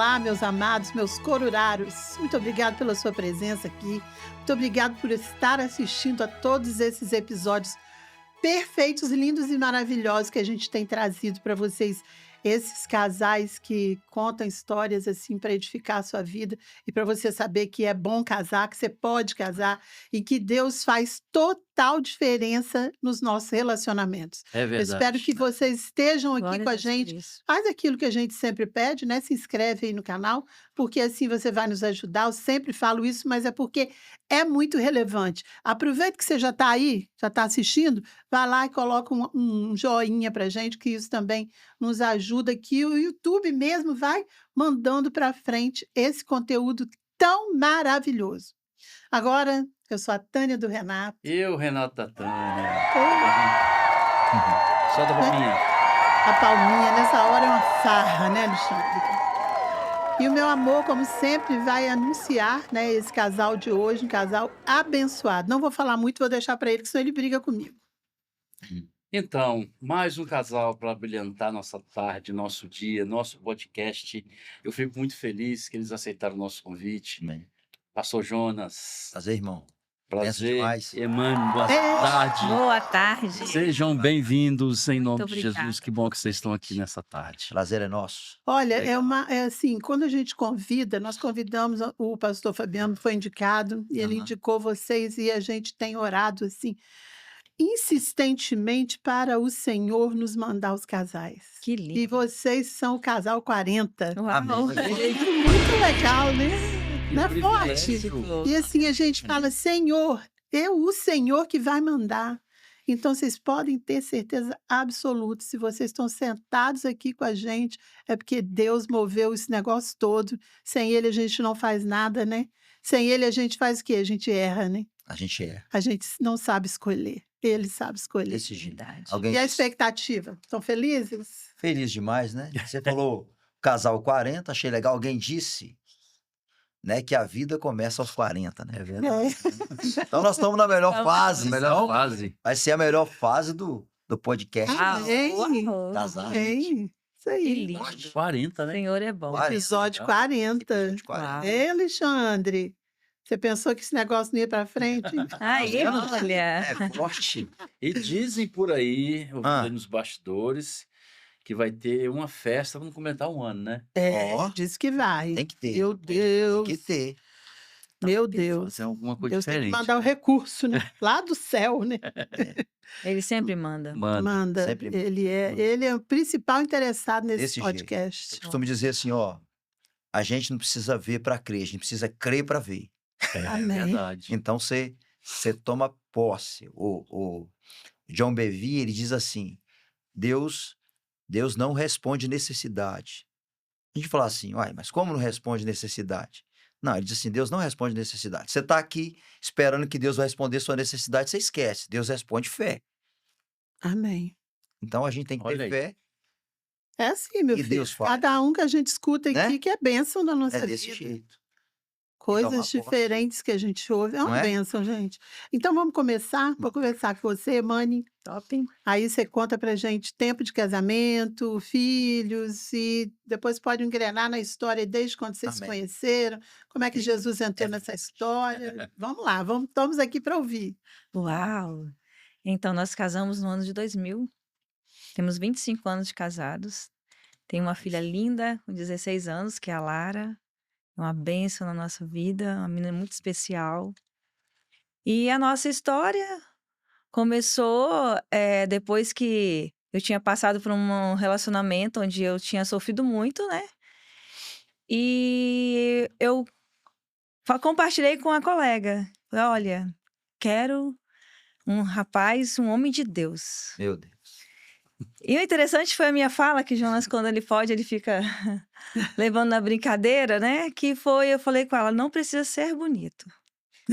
Olá, meus amados, meus coruraros. Muito obrigado pela sua presença aqui. Muito obrigado por estar assistindo a todos esses episódios perfeitos, lindos e maravilhosos que a gente tem trazido para vocês. Esses casais que contam histórias assim para edificar a sua vida e para você saber que é bom casar, que você pode casar e que Deus faz total diferença nos nossos relacionamentos. É Eu espero verdade. que vocês estejam aqui Glória com a a Deus por gente. isso. Faz aquilo que a gente sempre pede, né? Se inscreve aí no canal, porque assim você vai nos ajudar. Eu sempre falo isso, mas é porque é muito relevante. Aproveita que você já está aí, já está assistindo, vai lá e coloca um joinha para gente, que isso também nos ajuda, que o YouTube mesmo vai mandando para frente esse conteúdo tão maravilhoso. Agora, eu sou a Tânia do Renato. Eu, Renato da Tânia. Oh, Solta a palminha. a palminha nessa hora é uma farra, né, Alexandre? E o meu amor, como sempre, vai anunciar, né, esse casal de hoje, um casal abençoado. Não vou falar muito, vou deixar para ele, que senão ele briga comigo. Então, mais um casal para brilhantar nossa tarde, nosso dia, nosso podcast. Eu fico muito feliz que eles aceitaram o nosso convite. Amém. Pastor Jonas, Prazer, irmão. Benção prazer. demais. Emmanuel, boa É. tarde. Boa tarde. Sejam bem-vindos em nome de obrigada. Jesus. Que bom que vocês estão aqui nessa tarde. Prazer é nosso. Olha, Legal. é assim, quando a gente convida, nós convidamos o pastor Fabiano, foi indicado, e ele Aham. indicou vocês, e a gente tem orado, assim, insistentemente para o Senhor nos mandar os casais. Que E lindo. vocês são o casal 40. Uau. Amém. Isso é muito legal, né? Que Não é forte? privilégio. E assim a gente fala, Senhor, é o Senhor que vai mandar. Então vocês podem ter certeza absoluta, se vocês estão sentados aqui com a gente, é porque Deus moveu esse negócio todo. Sem Ele a gente não faz nada, né? Sem Ele a gente faz o quê? A gente erra, né? A gente é A gente não sabe escolher. Ele sabe escolher. desse jeito. Verdade. Alguém E a disse, expectativa? Estão felizes? feliz demais, né? Você falou casal 40, achei legal. Alguém disse, né, que a vida começa aos 40, né? É verdade. Então nós estamos na melhor Então, fase. Melhor Então, fase. vai ser a melhor fase do podcast. Ah, Amém. uau. Casar. Bem, isso Que aí. lindo. 40, O né? Senhor é bom. 40. Episódio legal. 40. Episódio 40. Uau. Ei, Alexandre, você pensou que esse negócio não ia para frente? Aí, olha. É forte. E dizem por aí, eu Ah. vi nos bastidores, que vai ter uma festa, vamos comentar um ano, né? É, Ó. disse que vai. Tem que ter. Meu Deus, Tem que ter. meu Deus. Fazer alguma coisa Deus tem que diferente. mandar o recurso, né? Lá do céu, né? Ele sempre manda. Mano, Manda. sempre Ele é o principal interessado nesse Desse jeito. podcast. Eu costumo dizer assim, ó, a gente não precisa ver para crer, a gente precisa crer para ver. é Amém. verdade. Então você toma posse. O John Bevere, ele diz assim: Deus não responde necessidade. A gente fala assim, uai, mas como não responde necessidade? Não, ele diz assim: Deus não responde necessidade. Você está aqui esperando que Deus vai responder sua necessidade, você esquece. Deus responde fé. Amém. Então a gente tem que Olha ter aí. fé. É assim, meu E filho. Deus faz. Cada um que a gente escuta aqui Né? que é bênção na nossa É desse vida. jeito. Coisas tomar posse. diferentes que a gente ouve. É Não uma é? bênção, gente. Então vamos começar? Vou conversar com você, Mani. Top. Aí você conta pra gente tempo de casamento, filhos, e depois pode engrenar na história desde quando vocês se Amém. conheceram, como é que Jesus entrou É nessa história. Vamos lá, estamos aqui para ouvir. Uau. Então, nós casamos no ano de 2000. Temos 25 anos de casados. Tenho uma filha linda, com 16 anos, que é a Lara. É uma bênção na nossa vida, uma menina muito especial. E a nossa história começou depois que eu tinha passado por um relacionamento onde eu tinha sofrido muito, né? E eu compartilhei com a colega. Falei, olha, quero um rapaz, um homem de Deus. Meu Deus. E o interessante foi a minha fala, que Jonas, quando ele pode, ele fica levando na brincadeira, né? Que foi, eu falei com ela, não precisa ser bonito.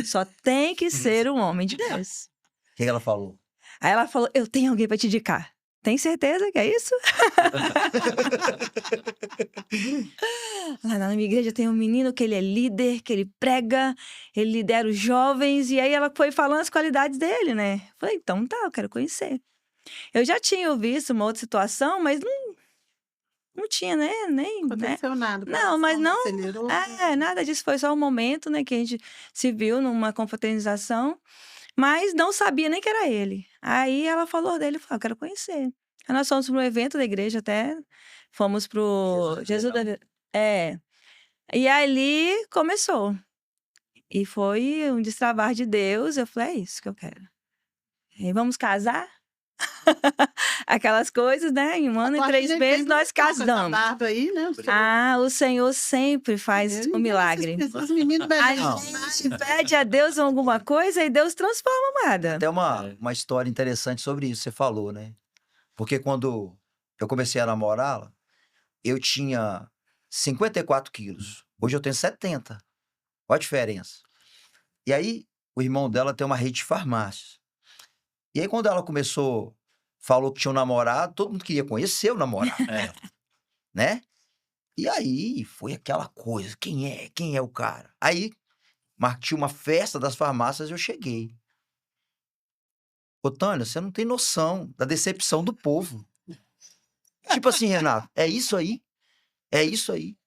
Só tem que ser um homem de Deus. O que ela falou? Aí ela falou, eu tenho alguém para te indicar. Tem certeza que é isso? Lá na minha igreja tem um menino que ele é líder, que ele prega, ele lidera os jovens. E aí ela foi falando as qualidades dele, né? Falei, então tá, eu quero conhecer. Eu já tinha visto uma outra situação, mas não tinha, né? Nem, né? Aconteceu nada. o Não, mas coração não. acelerou. Nada disso. Foi só um momento, né? Que a gente se viu numa confraternização, mas não sabia nem que era ele. Aí ela falou dele, eu falei, eu quero conhecer. Aí nós fomos para um evento da igreja até, fomos pro Jesus da... É. E ali começou. E foi um destravar de Deus. Eu falei, é isso que eu quero. E vamos casar? Aquelas coisas, né? Em um ano e Acho que 3 ele meses tem nós com essa casamos. barba aí, né? O Senhor sempre faz um milagre. Esses meninos A bebem Não. gente pede a Deus alguma coisa e Deus transforma, amada. Tem uma, É. uma história interessante sobre isso, você falou, né? Porque quando eu comecei a namorá-la, eu tinha 54 quilos. Hoje eu tenho 70. Olha a diferença. E aí, o irmão dela tem uma rede de farmácias. E aí, quando ela falou que tinha um namorado, todo mundo queria conhecer o namorado, É. né? E aí, foi aquela coisa, quem é o cara? Aí, tinha uma festa das farmácias e eu cheguei. Ô, Tânia, você não tem noção da decepção do povo. Tipo assim, Renato, é isso aí? É isso aí.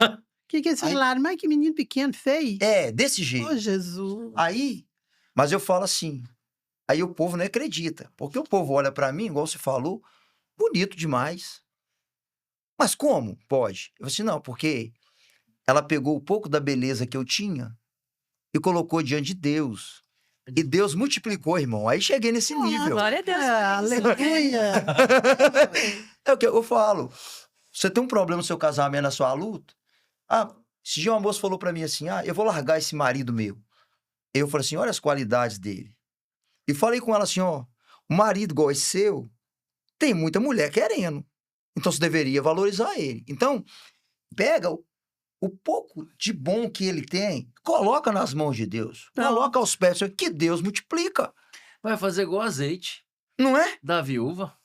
O que eles Aí- falaram? Mas que menino pequeno, feio. É, desse Ô, jeito. Jesus. Aí, mas eu falo assim, aí o povo não acredita, porque o povo olha pra mim, igual você falou, bonito demais. Mas como pode? Eu falei assim, não, porque ela pegou o pouco da beleza que eu tinha e colocou diante de Deus. E Deus multiplicou, irmão. Aí cheguei nesse nível. Glória a Deus. Aleluia. É o que eu falo. Você tem um problema no seu casamento, na sua luta? Esse dia uma moça falou pra mim assim, eu vou largar esse marido meu. Eu falei assim, olha as qualidades dele. E falei com ela assim, ó, um marido igual esse seu, tem muita mulher querendo. Então você deveria valorizar ele. Então, pega o pouco de bom que ele tem, coloca nas mãos de Deus. Não. Coloca aos pés, que Deus multiplica. Vai fazer igual azeite Não é? da viúva.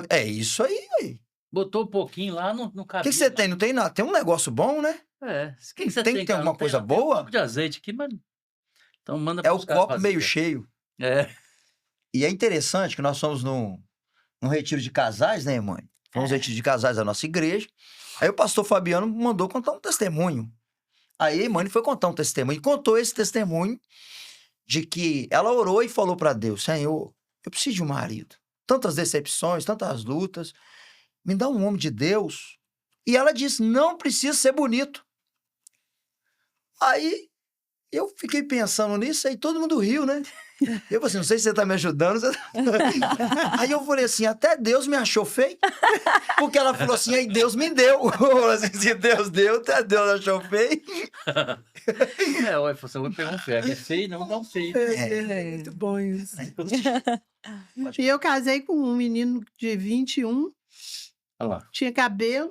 É isso aí. Aí. Botou um pouquinho lá, não O cabia. que você tem? Não tem nada. Tem um negócio bom, né? É. O que você Tem que ter cara? alguma Não coisa tem um boa? pouco de azeite aqui, mas... Então manda É o buscar copo vazio. meio cheio. É. E é interessante que nós fomos num retiro de casais, né, mãe? Fomos no retiro de casais da nossa igreja. Aí o pastor Fabiano mandou contar um testemunho. Aí a mãe foi contar um testemunho. E contou esse testemunho de que ela orou e falou para Deus, Senhor, eu preciso de um marido. Tantas decepções, tantas lutas. Me dá um homem de Deus. E ela disse, não precisa ser bonito. Aí eu fiquei pensando nisso, aí todo mundo riu, né? Eu falei assim, não sei se você tá me ajudando. Aí eu falei assim, até Deus me achou feio. Porque ela falou assim, aí Deus me deu. Eu falei assim, se Deus deu, até Deus achou feio. Olha, você vai pegar um ferro. É feio, não dá um feio. É muito bom isso. E eu casei com um menino de 21, Olha lá. tinha cabelo,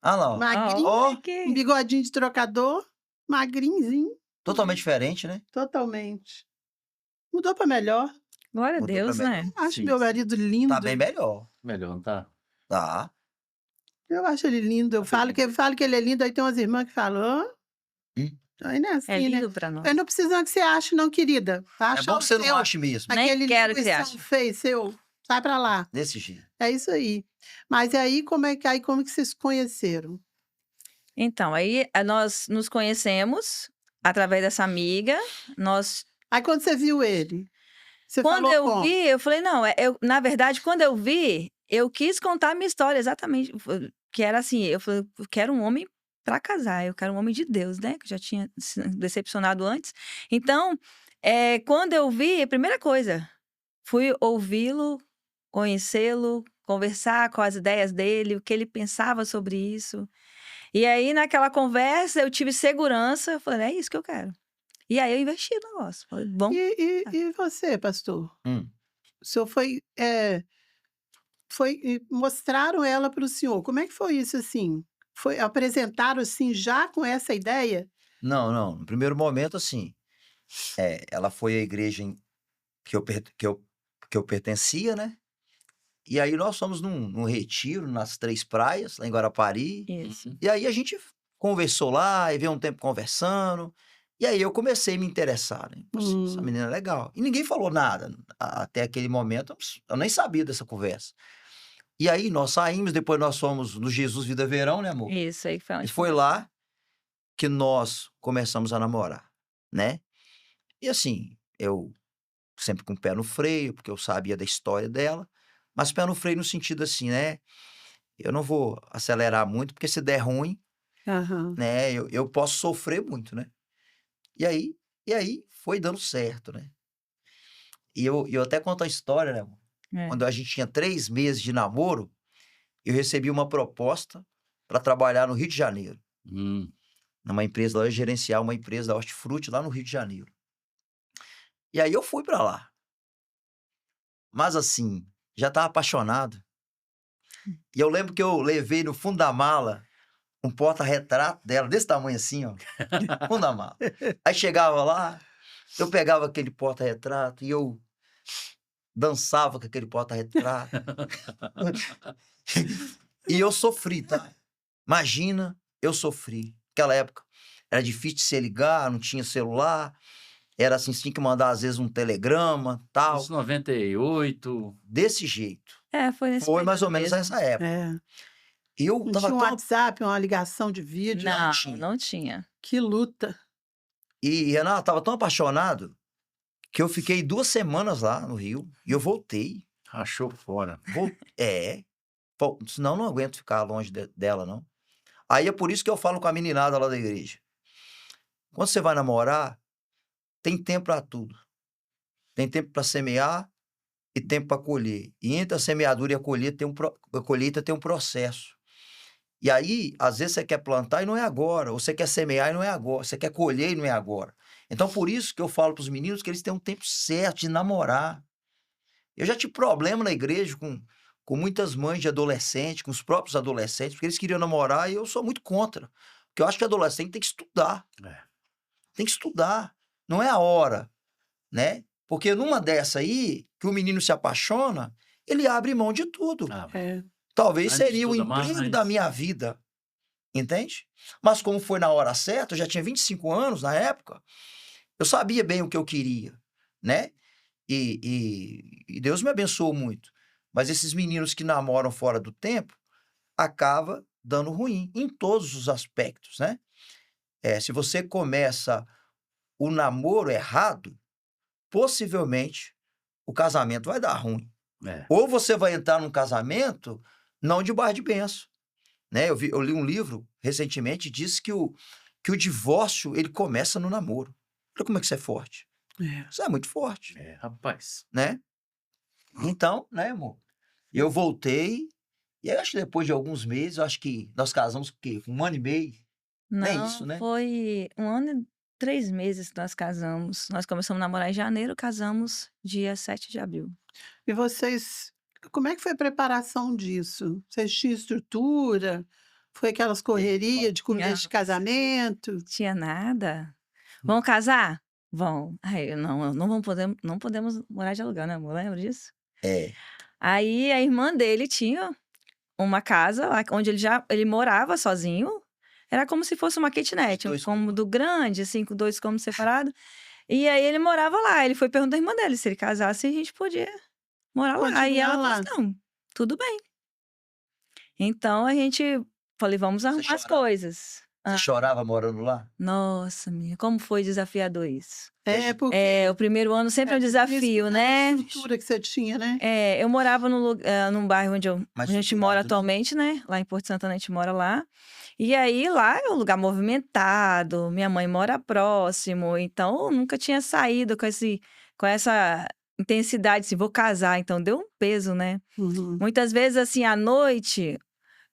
Ah lá, ó. magrinho, Ó, um bigodinho de trocador, magrinhozinho, totalmente diferente, né? totalmente. Mudou para melhor. Glória a Mudou Deus, pra né? Acho Sim, meu sim. marido lindo. Tá bem melhor. Melhor, não tá? Tá. Eu acho ele lindo. Eu falo que ele é lindo, aí tem umas irmãs que falam, aí não é assim, É né? lindo pra nós. Eu não preciso não que você ache, não, querida. É Acha bom o que você não seu. ache mesmo. Nem Aquele quero que você linguição ache. feio seu. Sai pra lá. Desse jeito. É isso aí. Mas aí, como que vocês se conheceram? Então, aí nós nos conhecemos através dessa amiga. Aí, quando você viu ele, você Quando falou eu como? vi, eu falei, não, na verdade, quando eu vi, eu quis contar a minha história exatamente, que era assim, eu falei, eu quero um homem para casar, eu quero um homem de Deus, né, que eu já tinha se decepcionado antes. Então, quando eu vi, a primeira coisa, fui ouvi-lo, conhecê-lo, conversar com as ideias dele, o que ele pensava sobre isso. E aí, naquela conversa, eu tive segurança, eu falei, é isso que eu quero. E aí eu investi no negócio. Falei, bom, E você, pastor? O senhor mostraram ela para o senhor. Como é que foi isso assim? Apresentaram assim já com essa ideia? Não. No primeiro momento, assim, ela foi à igreja que eu pertencia, né? E aí nós fomos num retiro nas Três Praias, lá em Guarapari. isso. Uhum. E aí a gente conversou lá, e veio um tempo conversando. E aí eu comecei a me interessar, né? Falei assim, essa menina é legal. E ninguém falou nada. Até aquele momento, eu nem sabia dessa conversa. E aí nós saímos, depois nós fomos no Jesus Vida Verão, né, amor? Isso aí foi E onde foi lá que nós começamos a namorar, né? E assim, eu sempre com o pé no freio, porque eu sabia da história dela, mas pé no freio no sentido assim, né? Eu não vou acelerar muito, porque se der ruim, Aham. né, eu posso sofrer muito, né? E aí, e aí foi dando certo, né? E eu até conto a história, né, amor? É. Quando a gente tinha 3 meses de namoro, eu recebi uma proposta para trabalhar no Rio de Janeiro, Hum. numa empresa lá, eu ia gerenciar uma empresa da hortifruti lá no Rio de Janeiro. E aí eu fui para lá. Mas assim, já estava apaixonado. E eu lembro que eu levei no fundo da mala um porta-retrato dela, desse tamanho assim, ó, fundo da mala. Aí chegava lá, eu pegava aquele porta-retrato e eu dançava com aquele porta-retrato. E eu sofri, tá? Imagina, eu sofri. Naquela época era difícil de se ligar, não tinha celular, era assim, você tinha que mandar às vezes um telegrama, tal, Isso 98. desse jeito. Foi nesse Foi mais período ou menos mesmo. nessa época. É. E eu Não tava tinha um tão... WhatsApp, uma ligação de vídeo. Não, tinha. não tinha. Que luta. E Renato, tava tão apaixonado que eu fiquei 2 semanas lá no Rio e eu voltei. Rachou fora. É, pô, senão eu não aguento ficar longe dela, não. Aí é por isso que eu falo com a meninada lá da igreja. Quando você vai namorar, tem tempo pra tudo. Tem tempo pra semear e tempo pra colher. E entre a semeadura e a colheita tem um processo. E aí, às vezes você quer plantar e não é agora, ou você quer semear e não é agora, você quer colher e não é agora. Então, por isso que eu falo para os meninos que eles têm um tempo certo de namorar. Eu já tive problema na igreja com muitas mães de adolescente, com os próprios adolescentes, porque eles queriam namorar e eu sou muito contra. Porque eu acho que adolescente tem que estudar. É. Tem que estudar. Não é a hora, né? Porque numa dessa aí, que o menino se apaixona, ele abre mão de tudo. Ah, É. Talvez Antes seria o estuda emprego da mais. minha vida, entende? Mas como foi na hora certa, eu já tinha 25 anos na época, eu sabia bem o que eu queria, né? E Deus me abençoou muito. Mas esses meninos que namoram fora do tempo, acaba dando ruim em todos os aspectos, né? Se você começa o namoro errado, possivelmente o casamento vai dar ruim. É. Ou você vai entrar num casamento não debaixo de bênção, né? Eu li um livro recentemente, diz que o divórcio ele começa no namoro. Olha como é que isso é forte. É. Isso é muito forte, É, rapaz. né? Então, né, amor? Eu voltei, e aí acho que depois de alguns meses, eu acho que nós casamos com o quê? 1 ano e meio? Nem Não, isso, né? foi 1 ano e 3 meses que nós casamos. Nós começamos a namorar em janeiro, casamos dia 7 de abril. E vocês, como é que foi a preparação disso? Vocês tinham estrutura? Foi aquelas correrias de começo de Não, casamento? tinha nada. Vão casar? Vão. Aí, não podemos morar de aluguel, né, amor? Lembra disso? É. Aí a irmã dele tinha uma casa lá onde ele morava sozinho. Era como se fosse uma kitnet, um 2 cômodo grande, assim, com 2 cômodos separados. E aí ele morava lá. Ele foi perguntar à irmã dele se ele casasse, a gente podia morar lá. Aí Continuar ela falou lá. assim: não, tudo bem. Então a gente falei, vamos Você arrumar as chorava? coisas. Você chorava morando lá? Nossa, minha, como foi desafiador isso. É, porque O primeiro ano sempre é um difícil desafio, por causa da né? estrutura que você tinha, né? Eu morava num bairro onde Mais a gente mora estruturado, né? atualmente, né? Lá em Porto Santana a gente mora lá. E aí lá é um lugar movimentado, minha mãe mora próximo, então eu nunca tinha saído com essa intensidade, assim, vou casar, então deu um peso, né? Uhum. Muitas vezes, assim, à noite,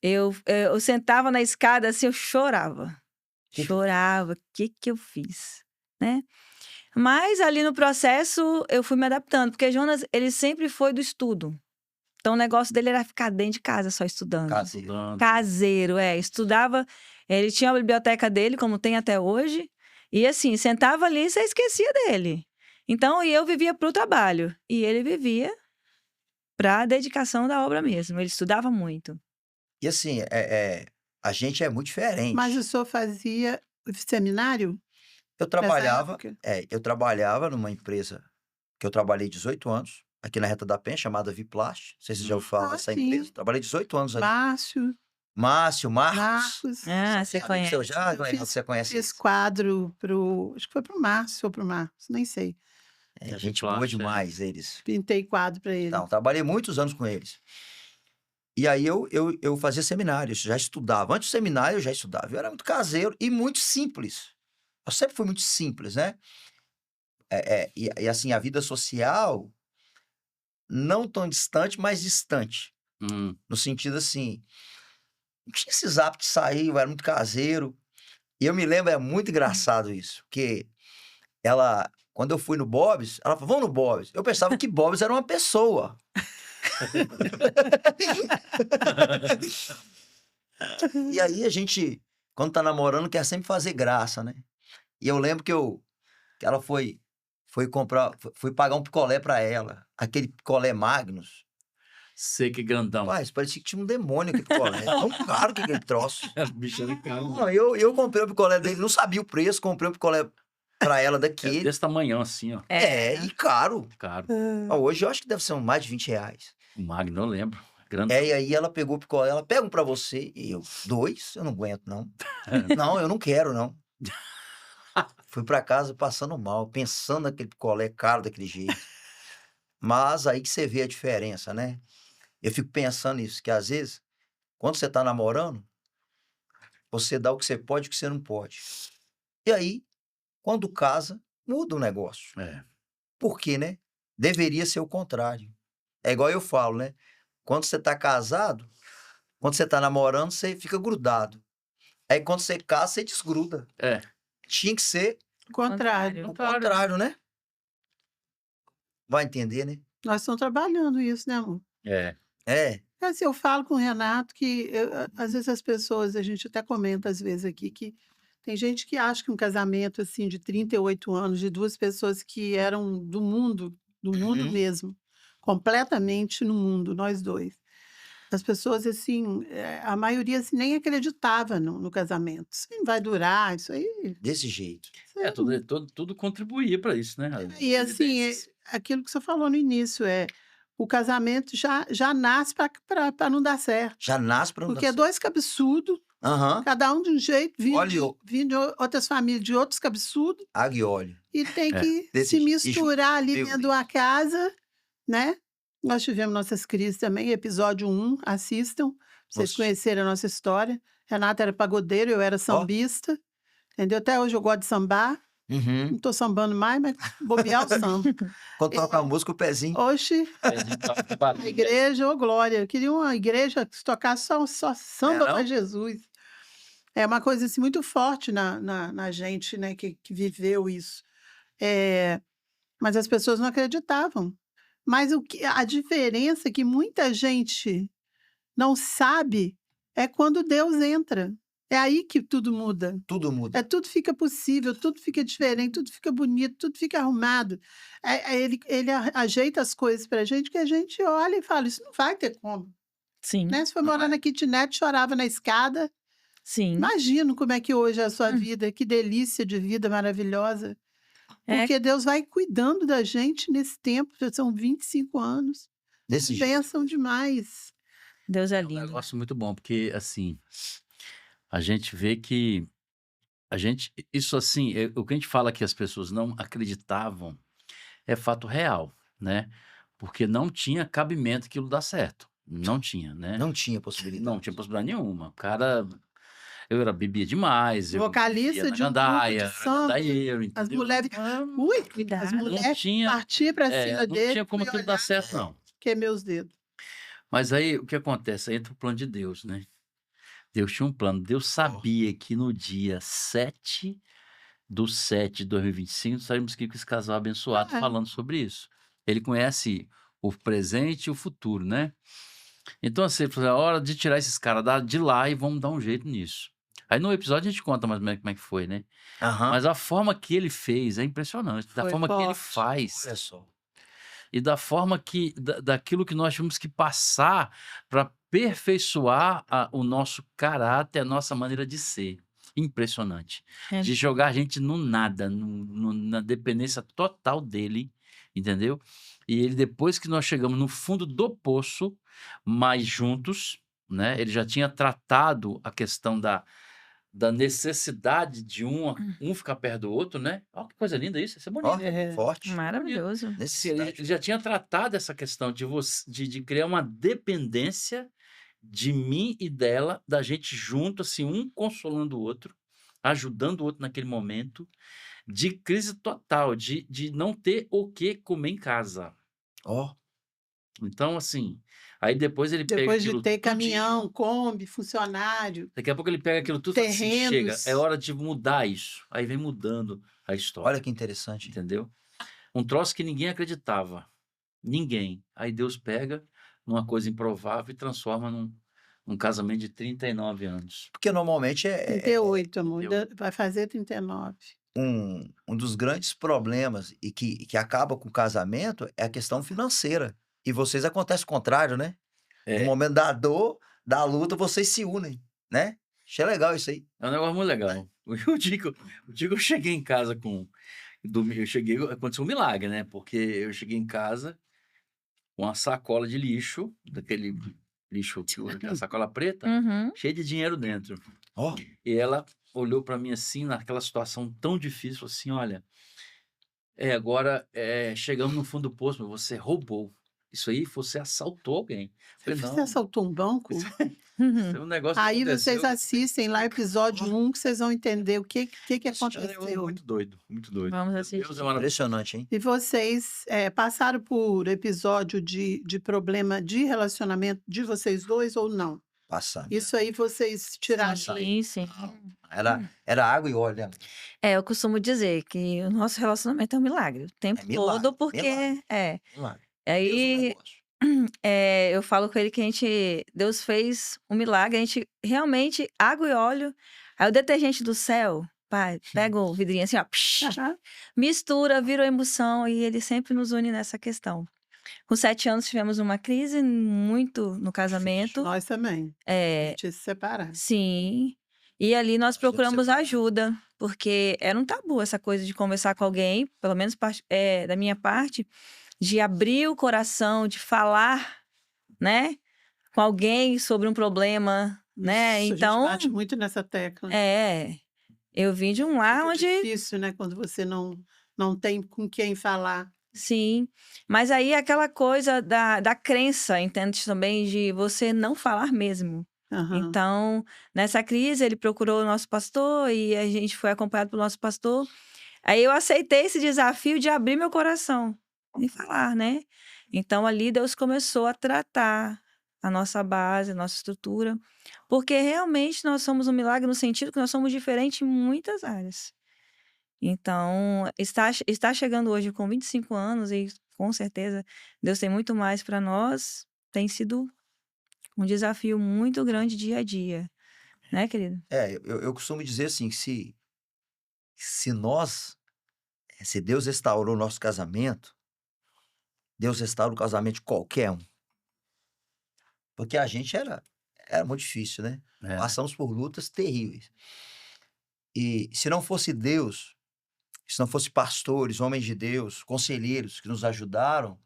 eu sentava na escada, assim, eu chorava. Que- Chorava, o que que eu fiz, né? Mas ali no processo eu fui me adaptando, porque Jonas, ele sempre foi do estudo. Então o negócio dele era ficar dentro de casa só estudando. Caseiro. Estudando. Caseiro, estudava. Ele tinha a biblioteca dele, como tem até hoje. E assim, sentava ali e você esquecia dele. Então, e eu vivia para o trabalho. E ele vivia para a dedicação da obra mesmo. Ele estudava muito. E assim, a gente é muito diferente. Mas o senhor fazia seminário Eu nessa trabalhava, época? eu trabalhava numa empresa que eu trabalhei 18 anos, aqui na Reta da Penha, chamada Viplast. Não sei se você já ouviu falar Ah, dessa sim. empresa. Trabalhei 18 anos ali. Márcio, Márcio, Marcos. Marcos. Ah, você Amigo conhece. seu já? Eu Legal que você conhece fiz isso. quadro acho que foi pro Márcio ou pro Marcos, nem sei. É, É, gente boa Viplast, é. demais, eles. Pintei quadro para ele. Então, trabalhei muitos anos com eles. E aí eu fazia seminários, já estudava. Antes do seminário eu já estudava. Eu era muito caseiro e muito simples. Eu sempre fui muito simples, né? E assim, a vida social, não tão distante, mas distante. Hum, No sentido assim, não tinha esses hábitos de sair, eu era muito caseiro. E eu me lembro, é muito engraçado isso, porque ela, quando eu fui no Bob's, ela falou, vamos no Bob's. Eu pensava que Bob's era uma pessoa. E aí a gente, quando tá namorando, quer sempre fazer graça, né? E eu lembro que ela foi comprar, fui pagar um picolé pra ela, aquele picolé Magnus. seco e grandão. Rapaz, parecia que tinha um demônio aquele picolé. Tão caro que aquele troço. O bicho era caro. Não, eu comprei o picolé dele, não sabia o preço, comprei o picolé pra ela É daquele. desse tamanhão assim, ó. E caro. Caro. Ah, Hoje eu acho que deve ser mais de R$ 20. O Magno, eu lembro. Grandão. E aí ela pegou o picolé, ela pega um pra você. E eu, 2? Eu não aguento, não. Não, eu não quero, não. Fui pra casa passando mal, pensando naquele picolé caro daquele jeito. Mas aí que você vê a diferença, né? Eu fico pensando nisso, que às vezes, quando você tá namorando, você dá o que você pode e o que você não pode. E aí, quando casa, muda o negócio. É. Por quê, né? Deveria ser o contrário. É igual eu falo, né? Quando você tá casado, quando você tá namorando, você fica grudado. Aí quando você casa, você desgruda. É. Tinha que ser contrário. o contrário, né? Vai entender, né? Nós estamos trabalhando isso, né, amor? É. É. Assim, eu falo com o Renato que às vezes as pessoas, a gente até comenta às vezes aqui, que tem gente que acha que um casamento assim de 38 anos, de duas pessoas que eram do mundo Uhum. mesmo, completamente no mundo, nós dois. As pessoas, assim, a maioria assim, nem acreditava no casamento. Isso não vai durar, isso aí. Desse jeito. Isso aí Tudo contribuía para isso, né? E assim, aquilo que você falou no início, o casamento já nasce para não dar certo. Já nasce pra não dar Porque é certo. dois cabeçudos, Aham. cada um de um jeito, Óleo. vindo de outras famílias de outros cabeçudos, Água e óleo. e tem É. que Desse se jeito. misturar ali Meu dentro de uma casa, né? Nós tivemos nossas crises também, episódio 1, assistam, pra vocês Nossa. conhecerem a nossa história. Renato era pagodeiro, eu era sambista, entendeu? Até hoje eu gosto de sambar, Uhum. não tô sambando mais, mas bobear o samba. Quando toca a música, o pezinho. Oxe, a igreja, ô glória, eu queria uma igreja que tocasse só samba não? para Jesus. É uma coisa assim, muito forte na gente, né, que viveu isso. Mas as pessoas não acreditavam. Mas a diferença que muita gente não sabe é quando Deus entra. É aí que tudo muda. Tudo muda. Tudo fica possível, tudo fica diferente, tudo fica bonito, tudo fica arrumado. Ele ajeita as coisas para a gente, que a gente olha e fala, isso não vai ter como. Sim, Né? Se foi Não morar vai. na kitnet, chorava na escada. sim. Imagino como é que hoje é a sua Hum. vida, que delícia de vida maravilhosa. É. Porque Deus vai cuidando da gente nesse tempo, já são 25 anos. Desse jeito. Bênção demais. Deus é É um lindo. negócio muito bom, porque assim, a gente vê que isso assim, o que a gente fala que as pessoas não acreditavam é fato real, né? Porque não tinha cabimento aquilo dar certo. Não tinha, né? Não tinha possibilidade. Não tinha possibilidade nenhuma. O cara, bebia demais, eu Vocalista vivia na de um grupo de gandaia, samba, gandaieiro, As entendeu? mulheres. Não, Ui, as Cuidado. mulheres tinha, partiam para cima não dele. tinha como fui aquilo dar olhar, certo, não. que meus dedos. Mas aí, o que acontece? Aí entra o plano de Deus, né? Deus tinha um plano. Deus sabia que no dia 7/7/2025, estaremos aqui com esse casal abençoado É. falando sobre isso. Ele conhece o presente e o futuro, né? Então, assim, ele falou, é hora de tirar esses caras de lá e vamos dar um jeito nisso. Aí no episódio a gente conta mais ou menos como é que foi, né? Aham. Mas a forma que ele fez é impressionante. Da Foi forma que ele forte. faz. Olha só. E da forma daquilo que nós tivemos que passar para aperfeiçoar o nosso caráter, a nossa maneira de ser. Impressionante. É. De jogar a gente no nada, na dependência total dele, entendeu? E ele, depois que nós chegamos no fundo do poço, mas juntos, né? Ele já tinha tratado a questão da necessidade de um ficar perto do outro, né? Olha que coisa linda isso, isso é Ó, bonito. forte. Maravilhoso. Assim, ele Necessidade. já tinha tratado essa questão de criar uma dependência de mim e dela, da gente junto, assim, um consolando o outro, ajudando o outro naquele momento, de crise total, de não ter o que comer em casa. Ó, Então, assim, aí depois ele pega Depois de aquilo ter tudinho, caminhão, Kombi, funcionário, daqui a pouco ele pega aquilo tudo e fala assim, chega, é terrenos. hora de mudar isso. Aí vem mudando a história, olha que interessante. entendeu? Um troço que ninguém acreditava. Ninguém. Aí Deus pega numa coisa improvável e transforma num casamento de 39 anos. Porque normalmente 38, amor. 38. Vai fazer 39. um dos grandes problemas e que acaba com o casamento é a questão financeira. E vocês acontece o contrário, né? No É, momento da dor, da luta, vocês se unem, né? Achei legal isso aí. é um negócio muito legal. O dia que eu cheguei em casa aconteceu um milagre, né? Porque eu cheguei em casa com uma sacola de lixo, daquele lixo que usa, aquela sacola preta, Uhum. cheia de dinheiro dentro. Ó, E ela olhou para mim assim, naquela situação tão difícil, falou assim: olha, agora chegamos no fundo do poço, mas você roubou. Isso aí, você assaltou alguém. Eu falei, Você não, assaltou um banco? isso Uhum. é um negócio que Aí vocês aconteceu. assistem lá episódio 1 que vocês vão entender o que Isso é um negócio aconteceu. muito doido, muito doido. Vamos Deus assistir. é maravilhoso. impressionante, hein? E vocês passaram por episódio de problema de relacionamento de vocês dois ou não? Passando. Isso aí vocês tiraram. Sim, sim. Era água e óleo, né? Eu costumo dizer que o nosso relacionamento é um milagre o tempo É milagre, todo, porque milagre. Milagre. Deus no aí negócio. eu falo com ele que Deus fez um milagre, a gente realmente, água e óleo, aí o detergente do céu, pai, pega o vidrinho assim, ó, Aham. mistura, vira emoção e ele sempre nos une nessa questão. Com 7 anos tivemos uma crise muito no casamento, Nós também. A é, gente ia se separar. sim, e ali nós Gente procuramos separada. ajuda, porque era um tabu essa coisa de conversar com alguém, pelo menos da minha parte, de abrir o coração, de falar, né, com alguém sobre um problema, né? Isso, a gente Então, bate muito nessa tecla. eu vim de um lar Fica onde, difícil, né, quando você não tem com quem falar. sim, mas aí aquela coisa da crença, entende também, de você não falar mesmo. Aham. Então, nessa crise, ele procurou o nosso pastor e a gente foi acompanhado pelo nosso pastor. Aí eu aceitei esse desafio de abrir meu coração e falar, né? Então, ali Deus começou a tratar a nossa base, a nossa estrutura, porque realmente nós somos um milagre no sentido que nós somos diferentes em muitas áreas. Então, está chegando hoje com 25 anos e com certeza Deus tem muito mais para nós, tem sido um desafio muito grande dia a dia, né, querido? Eu costumo dizer assim, que se Deus restaurou o nosso casamento, Deus restaura o casamento de qualquer um. Porque a gente era muito difícil, né? É, Passamos por lutas terríveis. E se não fosse Deus, se não fosse pastores, homens de Deus, conselheiros que nos ajudaram,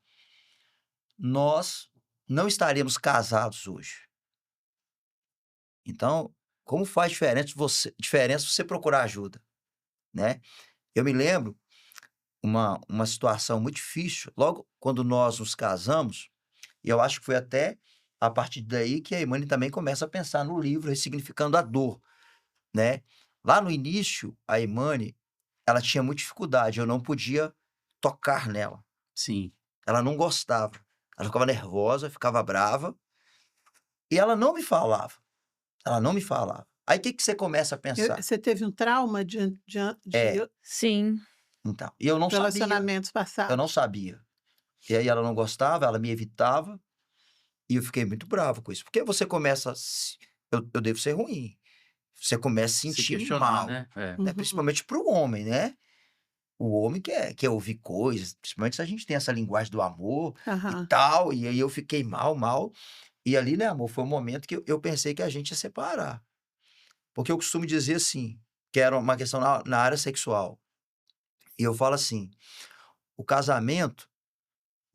nós não estaríamos casados hoje. Então, como faz diferença você procurar ajuda, né? Eu me lembro uma situação muito difícil, logo quando nós nos casamos, e eu acho que foi até a partir daí que a Imani também começa a pensar no livro Ressignificando a Dor, né? Lá no início, a Imani, ela tinha muita dificuldade, eu não podia tocar nela. sim. Ela não gostava. Ela ficava nervosa, ficava brava, e ela não me falava. Ela não me falava. Aí o que você começa a pensar? Você teve um trauma de É, Sim, então, e eu não sabia, relacionamentos eu passados? não sabia. E aí ela não gostava, ela me evitava, e eu fiquei muito bravo com isso. Porque você começa, eu devo ser ruim. Você começa a Se sentir questionar, mal, né? né? Uhum. Principalmente para o homem, né? O homem quer ouvir coisas, principalmente se a gente tem essa linguagem do amor e Aham. tal, e aí eu fiquei mal. E ali, né, amor, foi um momento que eu pensei que a gente ia separar. Porque eu costumo dizer assim, que era uma questão na área sexual. E eu falo assim, o casamento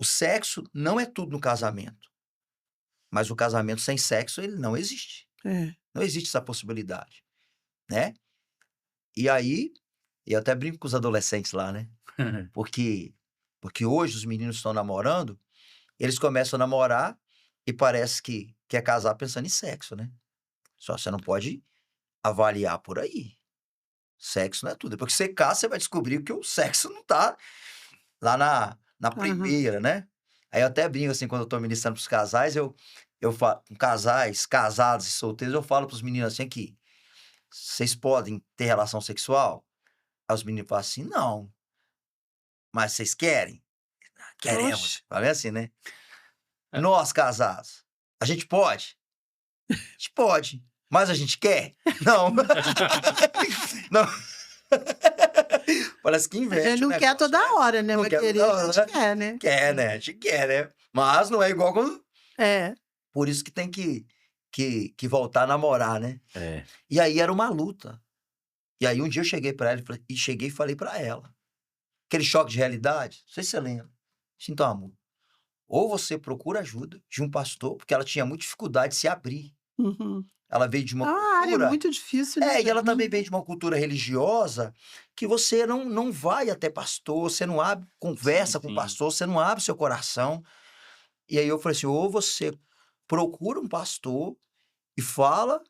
O sexo não é tudo no casamento. Mas o casamento sem sexo, ele não existe. É. Não existe essa possibilidade, né? E aí, eu até brinco com os adolescentes lá, né? Porque hoje os meninos estão namorando, eles começam a namorar e parece que quer casar pensando em sexo, né? Só você não pode avaliar por aí. Sexo não é tudo. Depois que você casa, você vai descobrir que o sexo não tá lá na Aham. primeira, né? Aí eu até brinco assim, quando eu tô ministrando pros casais, eu falo, com casais, casados e solteiros, eu falo pros meninos assim que vocês podem ter relação sexual? Aí os meninos falam assim, não. Mas vocês querem? Queremos. Oxe. Fala assim, né? Nós, casados, a gente pode? A gente pode. Mas a gente quer? Não. Não. Parece que A inverte gente o não quer negócio, né? toda hora, né? Não Mas quer querer toda a hora, gente né? quer, né? Quer, né? A gente quer, né? Mas não é igual quando... É. Por isso que tem que voltar a namorar, né? É. E aí era uma luta. E aí um dia eu cheguei pra ela e falei pra ela. Aquele choque de realidade, não sei se você lembra. Então, amor, ou você procura ajuda de um pastor, porque ela tinha muita dificuldade de se abrir. Uhum. Ela veio de É uma uma área cultura... muito difícil, né, e ela Jean? também veio de uma cultura religiosa que você não vai até pastor, você não abre, conversa com o sim. pastor, você não abre seu coração. E aí eu falei assim, ou você procura um pastor e fala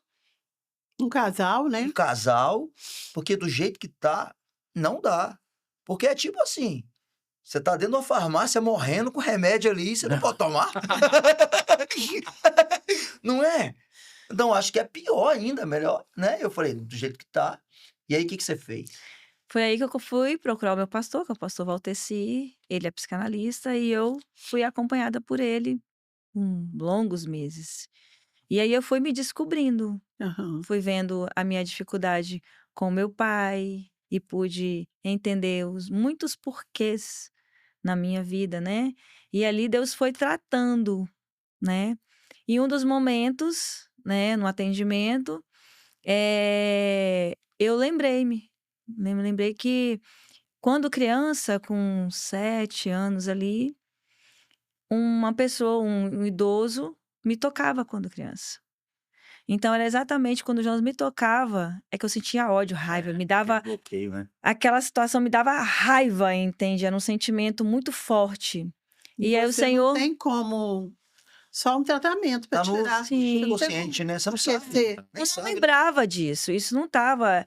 Um casal, um né? casal, porque do jeito que tá, não dá. Porque é tipo assim, você tá dentro de uma farmácia morrendo com remédio ali, você não pode tomar? Não é? Então, acho que é pior ainda, melhor, né? Eu falei, do jeito que tá. E aí, o que você fez? Foi aí que eu fui procurar o meu pastor, que é o pastor Valteci, ele é psicanalista, e eu fui acompanhada por ele longos meses. E aí eu fui me descobrindo, Aham. fui vendo a minha dificuldade com meu pai e pude entender os muitos porquês na minha vida, né? E ali Deus foi tratando, né? E um dos momentos, né, no atendimento, eu lembrei que quando criança, com 7 anos ali, uma pessoa, um idoso, me tocava quando criança. Então era exatamente quando o Jonas me tocava, é que eu sentia ódio, raiva, me dava Bloqueio, né? aquela situação me dava raiva, entende? Era um sentimento muito forte. E aí o Você não Senhor tem como... Só um tratamento para Tá no tirar. Sim. subconsciente, né? Você não sabe. Esquecer. Nem eu não sabe. lembrava disso, isso não estava,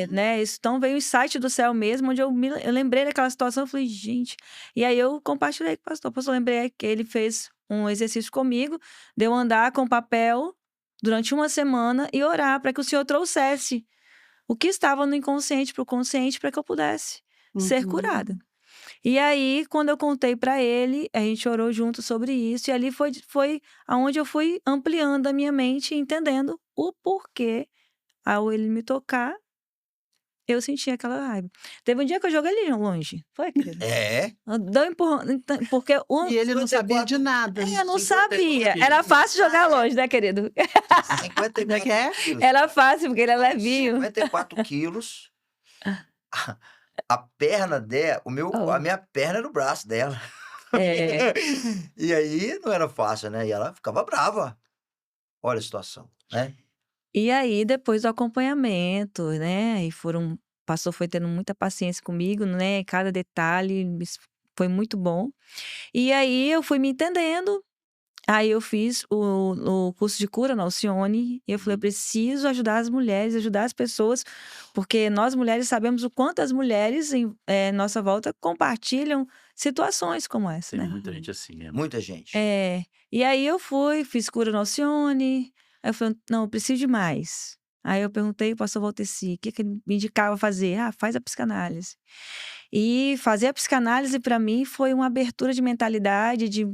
né? Isso, então veio o insight do céu mesmo, onde eu lembrei daquela situação, eu falei, gente. E aí eu compartilhei com o pastor. O pastor, lembrei que ele fez um exercício comigo, de eu andar com papel durante uma semana e orar para que o Senhor trouxesse o que estava no inconsciente para o consciente, para que eu pudesse ser Uhum. curada. E aí, quando eu contei para ele, a gente orou junto sobre isso, e ali foi aonde eu fui ampliando a minha mente, entendendo o porquê, ao ele me tocar, eu sentia aquela raiva. Teve um dia que eu joguei ele longe, foi, querida? É. Deu um empurrão, então, porque E ele não sabia de 54 nada. eu não 54 sabia. quilos. Era fácil jogar longe, né, querido? 54 Como é que é? quilos. Era fácil, porque ele é levinho. 54 quilos. A perna dela, a minha perna era o braço dela. É. E aí não era fácil, né? E ela ficava brava. Olha a situação, né? E aí, depois do acompanhamento, né, o pastor foi tendo muita paciência comigo, né, cada detalhe foi muito bom. E aí eu fui me entendendo, aí eu fiz o curso de cura na Alcione, e eu falei, eu preciso ajudar as mulheres, ajudar as pessoas, porque nós mulheres sabemos o quanto as mulheres em nossa volta compartilham situações como essa, Tem né? muita gente assim mesmo. Muita gente. E aí eu fiz cura no Alcione, aí eu falei, não, eu preciso de mais. Aí eu perguntei ao pastor Valteci, o que ele me indicava fazer? Ah, faz a psicanálise. E fazer a psicanálise para mim foi uma abertura de mentalidade, de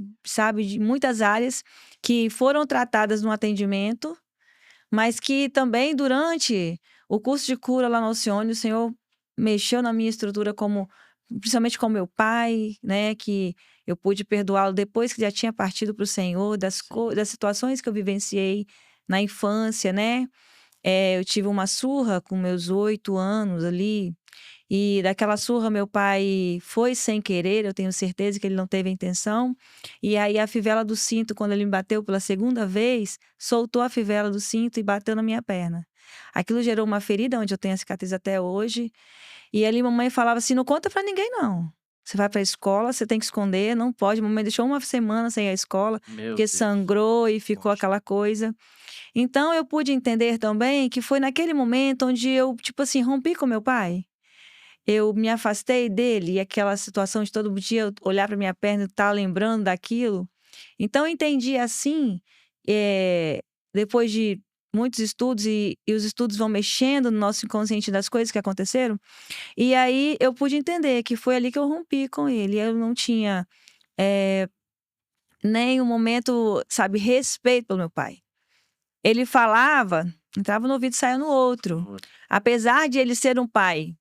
muitas áreas que foram tratadas no atendimento, mas que também durante o curso de cura lá no Alcione, o Senhor mexeu na minha estrutura principalmente com meu pai, né, que eu pude perdoá-lo depois que já tinha partido para o Senhor, das situações que eu vivenciei na infância, né? Eu tive uma surra com meus 8 anos ali, E daquela surra, meu pai foi sem querer, eu tenho certeza que ele não teve a intenção. E aí a fivela do cinto, quando ele me bateu pela segunda vez, soltou a fivela do cinto e bateu na minha perna. Aquilo gerou uma ferida, onde eu tenho a cicatriz até hoje. E ali mamãe falava assim: não conta pra ninguém, não. Você vai pra escola, você tem que esconder, não pode. Mamãe deixou uma semana sem ir à escola, Meu porque Deus. sangrou e ficou Poxa. aquela coisa. Então eu pude entender também que foi naquele momento onde eu, tipo assim, rompi com meu pai. Eu me afastei dele e aquela situação de todo dia eu olhar para minha perna e estar lembrando daquilo. Então eu entendi assim, depois de muitos estudos e os estudos vão mexendo no nosso inconsciente das coisas que aconteceram, e aí eu pude entender que foi ali que eu rompi com ele. Eu não tinha, eh, nem um momento, sabe, respeito pelo meu pai. Ele falava, entrava no ouvido e saía no outro. Apesar de ele ser um pai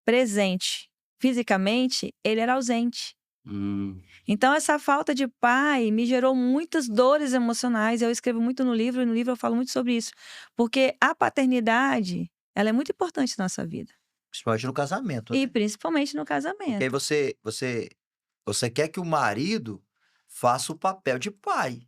presente fisicamente, ele era ausente. Hum, Então essa falta de pai me gerou muitas dores emocionais. Eu escrevo muito no livro, e no livro eu falo muito sobre isso, porque a paternidade, ela é muito importante na nossa vida, Principalmente no casamento, e né? principalmente no Porque aí casamento. você quer que o marido faça o papel de pai.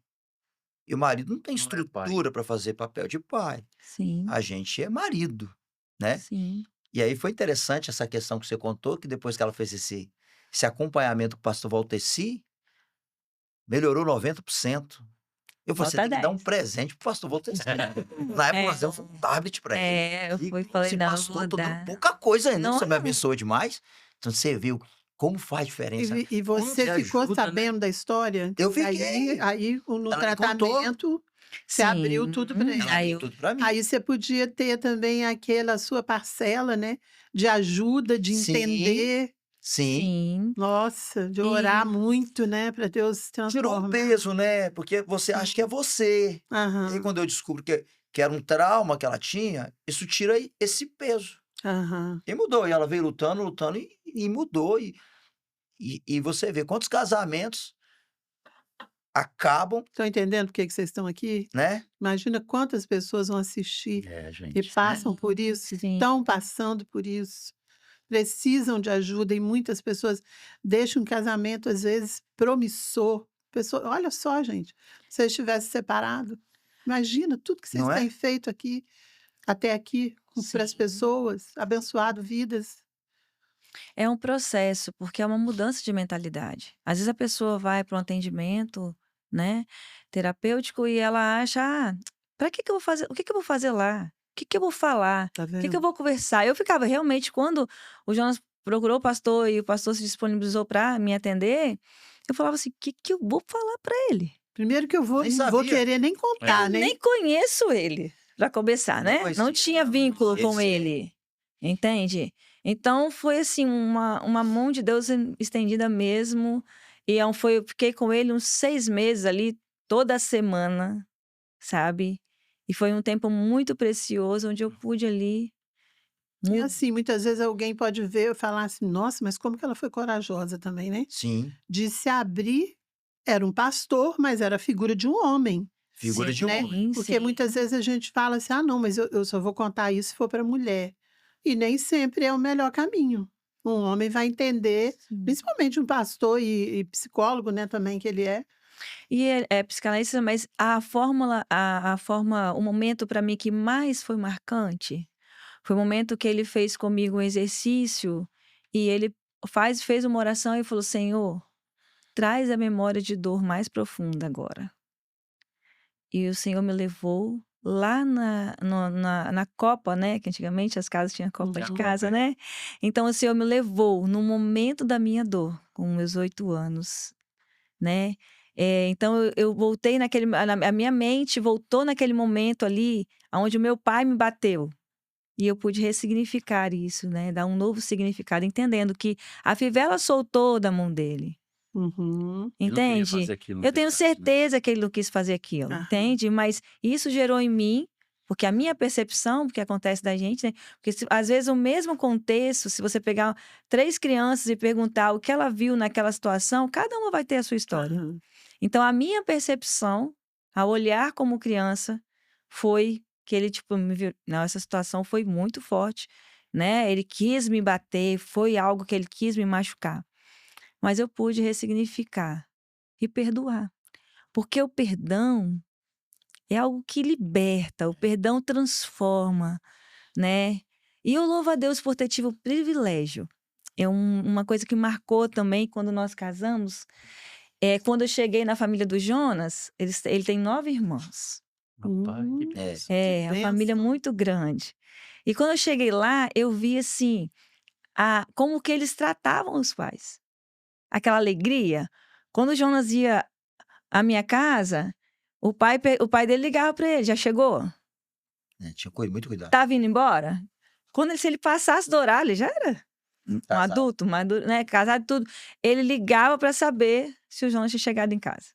E o marido não tem não é pai. estrutura para fazer papel de pai. Sim, A gente é marido, né? sim. E aí foi interessante essa questão que você contou, que depois que ela fez esse acompanhamento com o pastor Valteci, melhorou 90%. Eu falei: "Você Nota tem que dar um 10. presente pro pastor Valteci". Na época nós É, demos um tablet para ele. eu E fui falei falei: assim: "Não, eu "Pastor, vou tô dando dar". pouca coisa ainda, Não você me é? abençoa demais". Então você viu como faz diferença, E como você você ficou ajuda, né. sabendo da história? Eu E aí fiquei. aí no Ela me contou. tratamento, você abriu Sim, tudo para Ela ele. aí abriu eu tudo para mim. Aí você podia ter também aquela sua parcela, né, de ajuda, de Sim, entender. sim. sim, Nossa, de orar e muito, né, para Deus Tirou um transformar. peso, né, porque você acha que é Sim. você. E aí Aham, quando eu descubro que era um trauma que ela tinha, isso tira esse peso. aham. E mudou, e ela veio lutando, lutando e mudou. E você vê quantos casamentos acabam, Estão entendendo por que que vocês estão aqui? né, Imagina quantas pessoas vão assistir É, e gente. passam por isso, sim. estão passando por isso, precisam de ajuda e muitas pessoas deixam um casamento, às vezes, promissor. Pessoa olha só, gente, se vocês tivessem separado, imagina tudo que vocês não têm é? feito aqui, até aqui, para as Sim. pessoas, abençoado vidas. É um processo, porque é uma mudança de mentalidade. Às vezes a pessoa vai para um atendimento, né, terapêutico e ela acha: "Ah, para que que eu vou fazer, o que que eu vou fazer lá? O que que eu vou falar? Tá O que que eu vendo? vou conversar?". Eu ficava realmente, quando o Jonas procurou o pastor e o pastor se disponibilizou para me atender, eu falava assim: "O "Que que eu vou falar para ele?". Primeiro que eu vou Nem não vou sabia, querer nem É. contar, Eu né. nem conheço ele, para começar, nem né, não conhecia. tinha vínculo com Esse ele, entende. Então foi assim uma mão de Deus estendida mesmo, e eu fiquei com ele uns 6 meses ali, toda semana, sabe. E foi um tempo muito precioso, onde eu pude ali E mu assim, muitas vezes alguém pode ver e falar assim: "Nossa, mas como que ela foi corajosa também, né, sim, de se abrir". Era um pastor, mas era a figura de um homem, figura de um né. homem. sim, Porque sim, muitas vezes a gente fala assim: "Ah, não, mas eu só vou contar isso se for para mulher". E nem sempre é o melhor caminho. Um homem vai entender, sim. principalmente um pastor e psicólogo, né, também que ele é. E é psicanalista, mas o momento para mim que mais foi marcante, foi o momento que ele fez comigo um exercício, e ele fez uma oração e falou: "Senhor, traz a memória de dor mais profunda agora". E o Senhor me levou lá na copa, né, que antigamente as casas tinham copa de Uhum. casa, né. Então o Senhor me levou no momento da minha dor, com meus 8 anos, né. Então eu voltei a minha mente voltou naquele momento ali, aonde o meu pai me bateu. E eu pude ressignificar isso, né, dar um novo significado, entendendo que a fivela soltou da mão dele, Uhum. Ele não queria entende? fazer aquilo, na Eu tenho verdade, né. certeza que ele não quis fazer aquilo, Aham. entende? Mas isso gerou em mim, porque a minha percepção, porque acontece da gente, né, porque às vezes o mesmo contexto, se você pegar 3 crianças e perguntar o que ela viu naquela situação, cada uma vai ter a sua história. Aham. Então a minha percepção, ao olhar como criança, foi que ele, tipo, me viu: "Não, essa situação foi muito forte, né? Ele quis me bater, foi algo que ele quis me machucar. Mas eu pude ressignificar e perdoar. Porque o perdão é algo que liberta, o perdão transforma, né? E eu louvo a Deus por ter tido o privilégio. Uma coisa que marcou também quando nós casamos, quando eu cheguei na família do Jonas, ele tem 9 irmãos. Rapaz, que Hum, É. bênção. É, a família bênção. muito grande. E quando eu cheguei lá, eu vi assim, como que eles tratavam os pais. Aquela alegria. Quando o Jonas ia à minha casa, o pai dele ligava para ele, já chegou? Tinha muito cuidado. Tá vindo embora? Se ele passasse do horário, ele já era um Casado. adulto, maduro, né, casado e tudo. Ele ligava para saber se o Jonas tinha chegado em casa.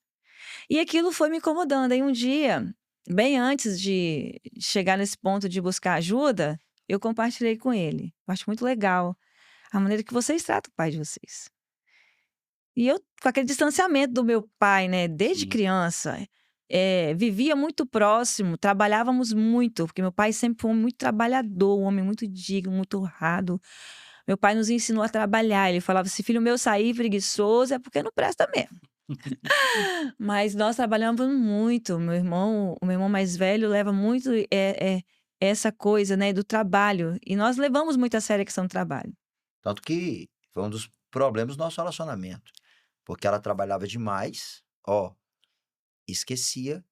E aquilo foi me incomodando. Aí um dia, bem antes de chegar nesse ponto de buscar ajuda, eu compartilhei com ele. Eu acho muito legal a maneira que vocês tratam o pai de vocês. E eu, com aquele distanciamento do meu pai, né, desde Sim. criança, vivia muito próximo, trabalhávamos muito, porque meu pai sempre foi um muito trabalhador, um homem muito digno, muito honrado. Meu pai nos ensinou a trabalhar. Ele falava: se filho meu sair preguiçoso, é porque não presta mesmo. Mas nós trabalhamos muito. O meu irmão mais velho leva muito essa coisa, né, do trabalho. E nós levamos muito a sério a questão do trabalho. Tanto que foi um dos problemas do nosso relacionamento. Porque ela trabalhava demais, ó, esquecia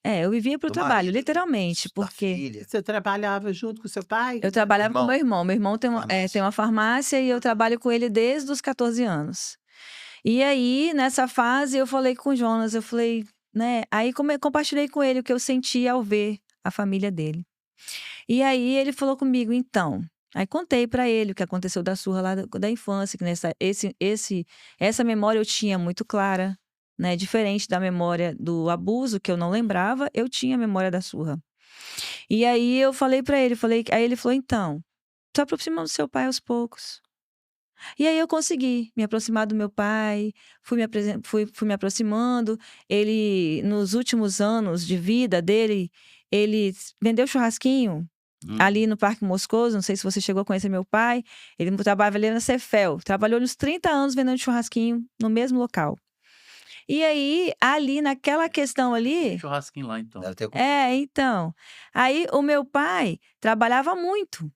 Eu vivia pro do trabalho, marido, literalmente, da porque filha. Você trabalhava junto com seu pai? eu trabalhava com Irmão, meu irmão. Meu irmão tem farmácia. uma farmácia e eu trabalho com ele desde os 14 anos. E aí, nessa fase, eu falei com o Jonas, eu falei, né? Aí compartilhei com ele o que eu sentia ao ver a família dele. E aí ele falou comigo, então. Aí contei pra ele o que aconteceu da surra lá da infância, que essa memória eu tinha muito clara, né? Diferente da memória do abuso, que eu não lembrava, eu tinha a memória da surra. E aí eu falei pra ele, aí ele falou, então, se aproximando do seu pai aos poucos. E aí eu consegui me aproximar do meu pai, fui me aproximando. Ele, nos últimos anos de vida dele, ele vendeu churrasquinho ali no Parque Moscoso. Não sei se você chegou a conhecer meu pai. Ele trabalhava ali na Cefel. Trabalhou uns 30 anos vendendo churrasquinho no mesmo local. E aí, ali, naquela questão ali. Churrasquinho lá, então. Deve ter Então. Aí o meu pai trabalhava muito.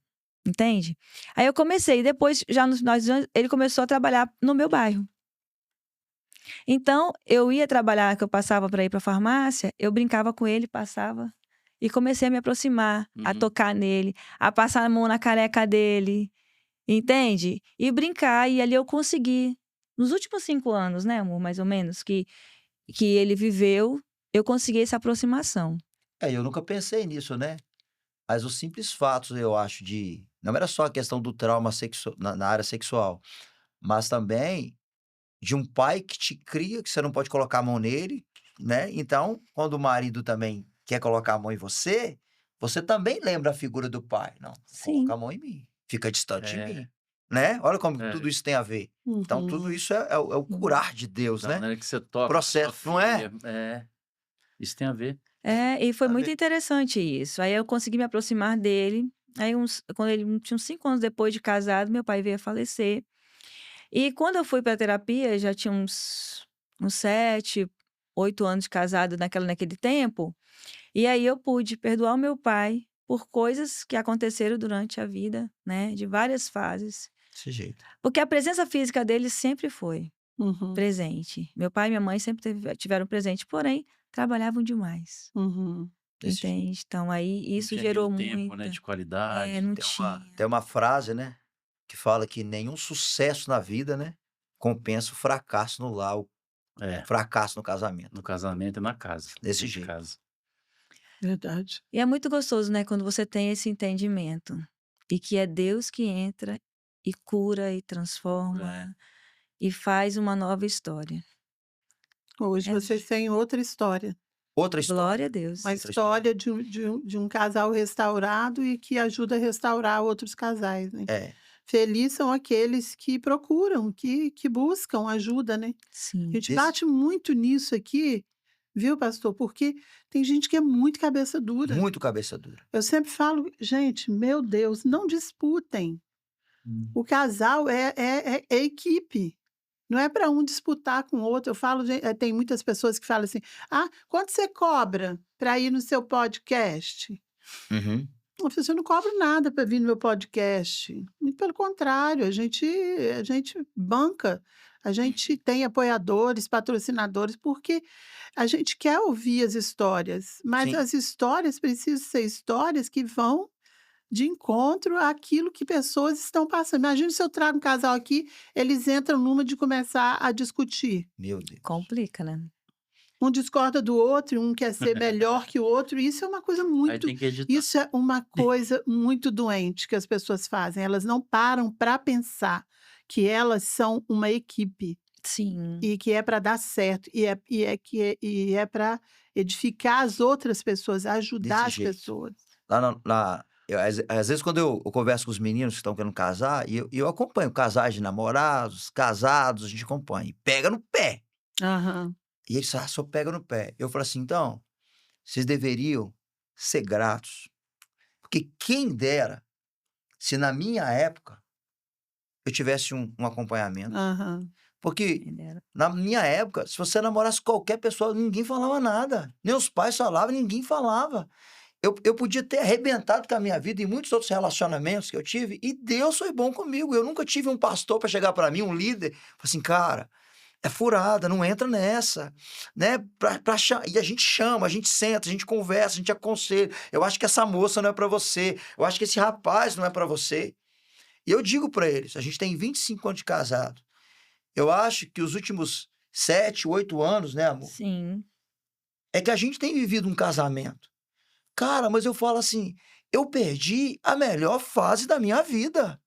Entende? Aí eu comecei, depois, já nos finais de ano, ele começou a trabalhar no meu bairro. Então, eu ia trabalhar, que eu passava para ir para a farmácia, eu brincava com ele, passava, e comecei a me aproximar, a tocar nele, a passar a mão na careca dele, entende? E brincar, e ali eu consegui. Nos últimos 5 anos, né, amor, mais ou menos, que ele viveu, eu consegui essa aproximação. eu nunca pensei nisso, né? Mas os simples fatos, eu acho, não era só a questão do trauma na área sexual, mas também de um pai que te cria, que você não pode colocar a mão nele, né? Então, quando o marido também quer colocar a mão em você, você também lembra a figura do pai. Não coloca Sim. a mão em mim, fica distante de É. mim, né? Olha como É. tudo isso tem a ver. Então, tudo Uhum. isso é o curar de Deus, Da né? maneira que você toca a sua Processo, não é? filha. Isso tem a ver. E foi a muito ver. interessante isso. Aí eu consegui me aproximar dele. Aí, quando ele tinha uns 5 anos depois de casado, meu pai veio a falecer. E quando eu fui para terapia, já tinha uns 7, 8 anos de casado naquele tempo. E aí eu pude perdoar o meu pai por coisas que aconteceram durante a vida, né, de várias fases. Desse jeito. Porque a presença física dele sempre foi Uhum. presente. Meu pai e minha mãe sempre tiveram presente, porém trabalhavam demais. Uhum. Desse jeito. Entende? Então aí Não isso tinha gerou aquele tempo, né, muita. de qualidade. Não Tem tinha. tem uma frase, né, que fala que nenhum sucesso na vida, né, compensa o fracasso no lar, o É, fracasso no casamento. no casamento e na casa. Desse dentro de jeito. casa. Verdade. E é muito gostoso, né, quando você tem esse entendimento. E que é Deus que entra e cura e transforma e faz uma nova história. Hoje É vocês têm outra história. Outra história. glória a Deus. Uma Outra história. história de um casal restaurado e que ajuda a restaurar outros casais, né. É, Felizes são aqueles que procuram, que buscam ajuda, né. A Sim. gente desse bate muito nisso aqui, viu, pastor? Porque tem gente que é muito cabeça dura. Muito cabeça dura. Eu sempre falo, gente, meu Deus, não disputem. O casal é equipe. Não é para um disputar com o outro. Eu falo, tem muitas pessoas que falam assim: ah, quanto você cobra para ir no seu podcast? Uhum. Eu falei, eu não cobro nada para vir no meu podcast. Muito pelo contrário, a gente banca, a gente tem apoiadores, patrocinadores, porque a gente quer ouvir as histórias, mas Sim. as histórias precisam ser histórias que vão de encontro àquilo que pessoas estão passando. Imagina se eu trago um casal aqui, eles entram numa de começar a discutir. Meu Deus. Complica, né? Um discorda do outro, um quer ser melhor que o outro. Isso é uma coisa Aí muito. tem que editar. Isso é uma coisa muito doente que as pessoas fazem. Elas não param para pensar que elas são uma equipe Sim. e que é para dar certo e é para edificar as outras pessoas, ajudar Desse as jeito. pessoas. Às vezes, quando eu converso com os meninos que estão querendo casar, e eu acompanho casais de namorados, casados, a gente acompanha. E pega no pé. Aham. E eles só pega no pé. Eu falo assim, então, vocês deveriam ser gratos. Porque quem dera se na minha época eu tivesse um acompanhamento. Aham. Porque Quem dera. na minha época, se você namorasse qualquer pessoa, ninguém falava nada. Nem os pais falavam, ninguém falava. Eu podia ter arrebentado com a minha vida em muitos outros relacionamentos que eu tive, e Deus foi bom comigo. Eu nunca tive um pastor para chegar para mim, um líder, falar assim, cara, é furada, não entra nessa, né? E a gente chama, a gente senta, a gente conversa, a gente aconselha. Eu acho que essa moça não é para você, eu acho que esse rapaz não é para você. E eu digo para eles, a gente tem 25 anos de casado. Eu acho que os últimos 7, 8 anos, né, amor? Sim. É que a gente tem vivido um casamento. Cara, mas eu falo assim, eu perdi a melhor fase da minha vida.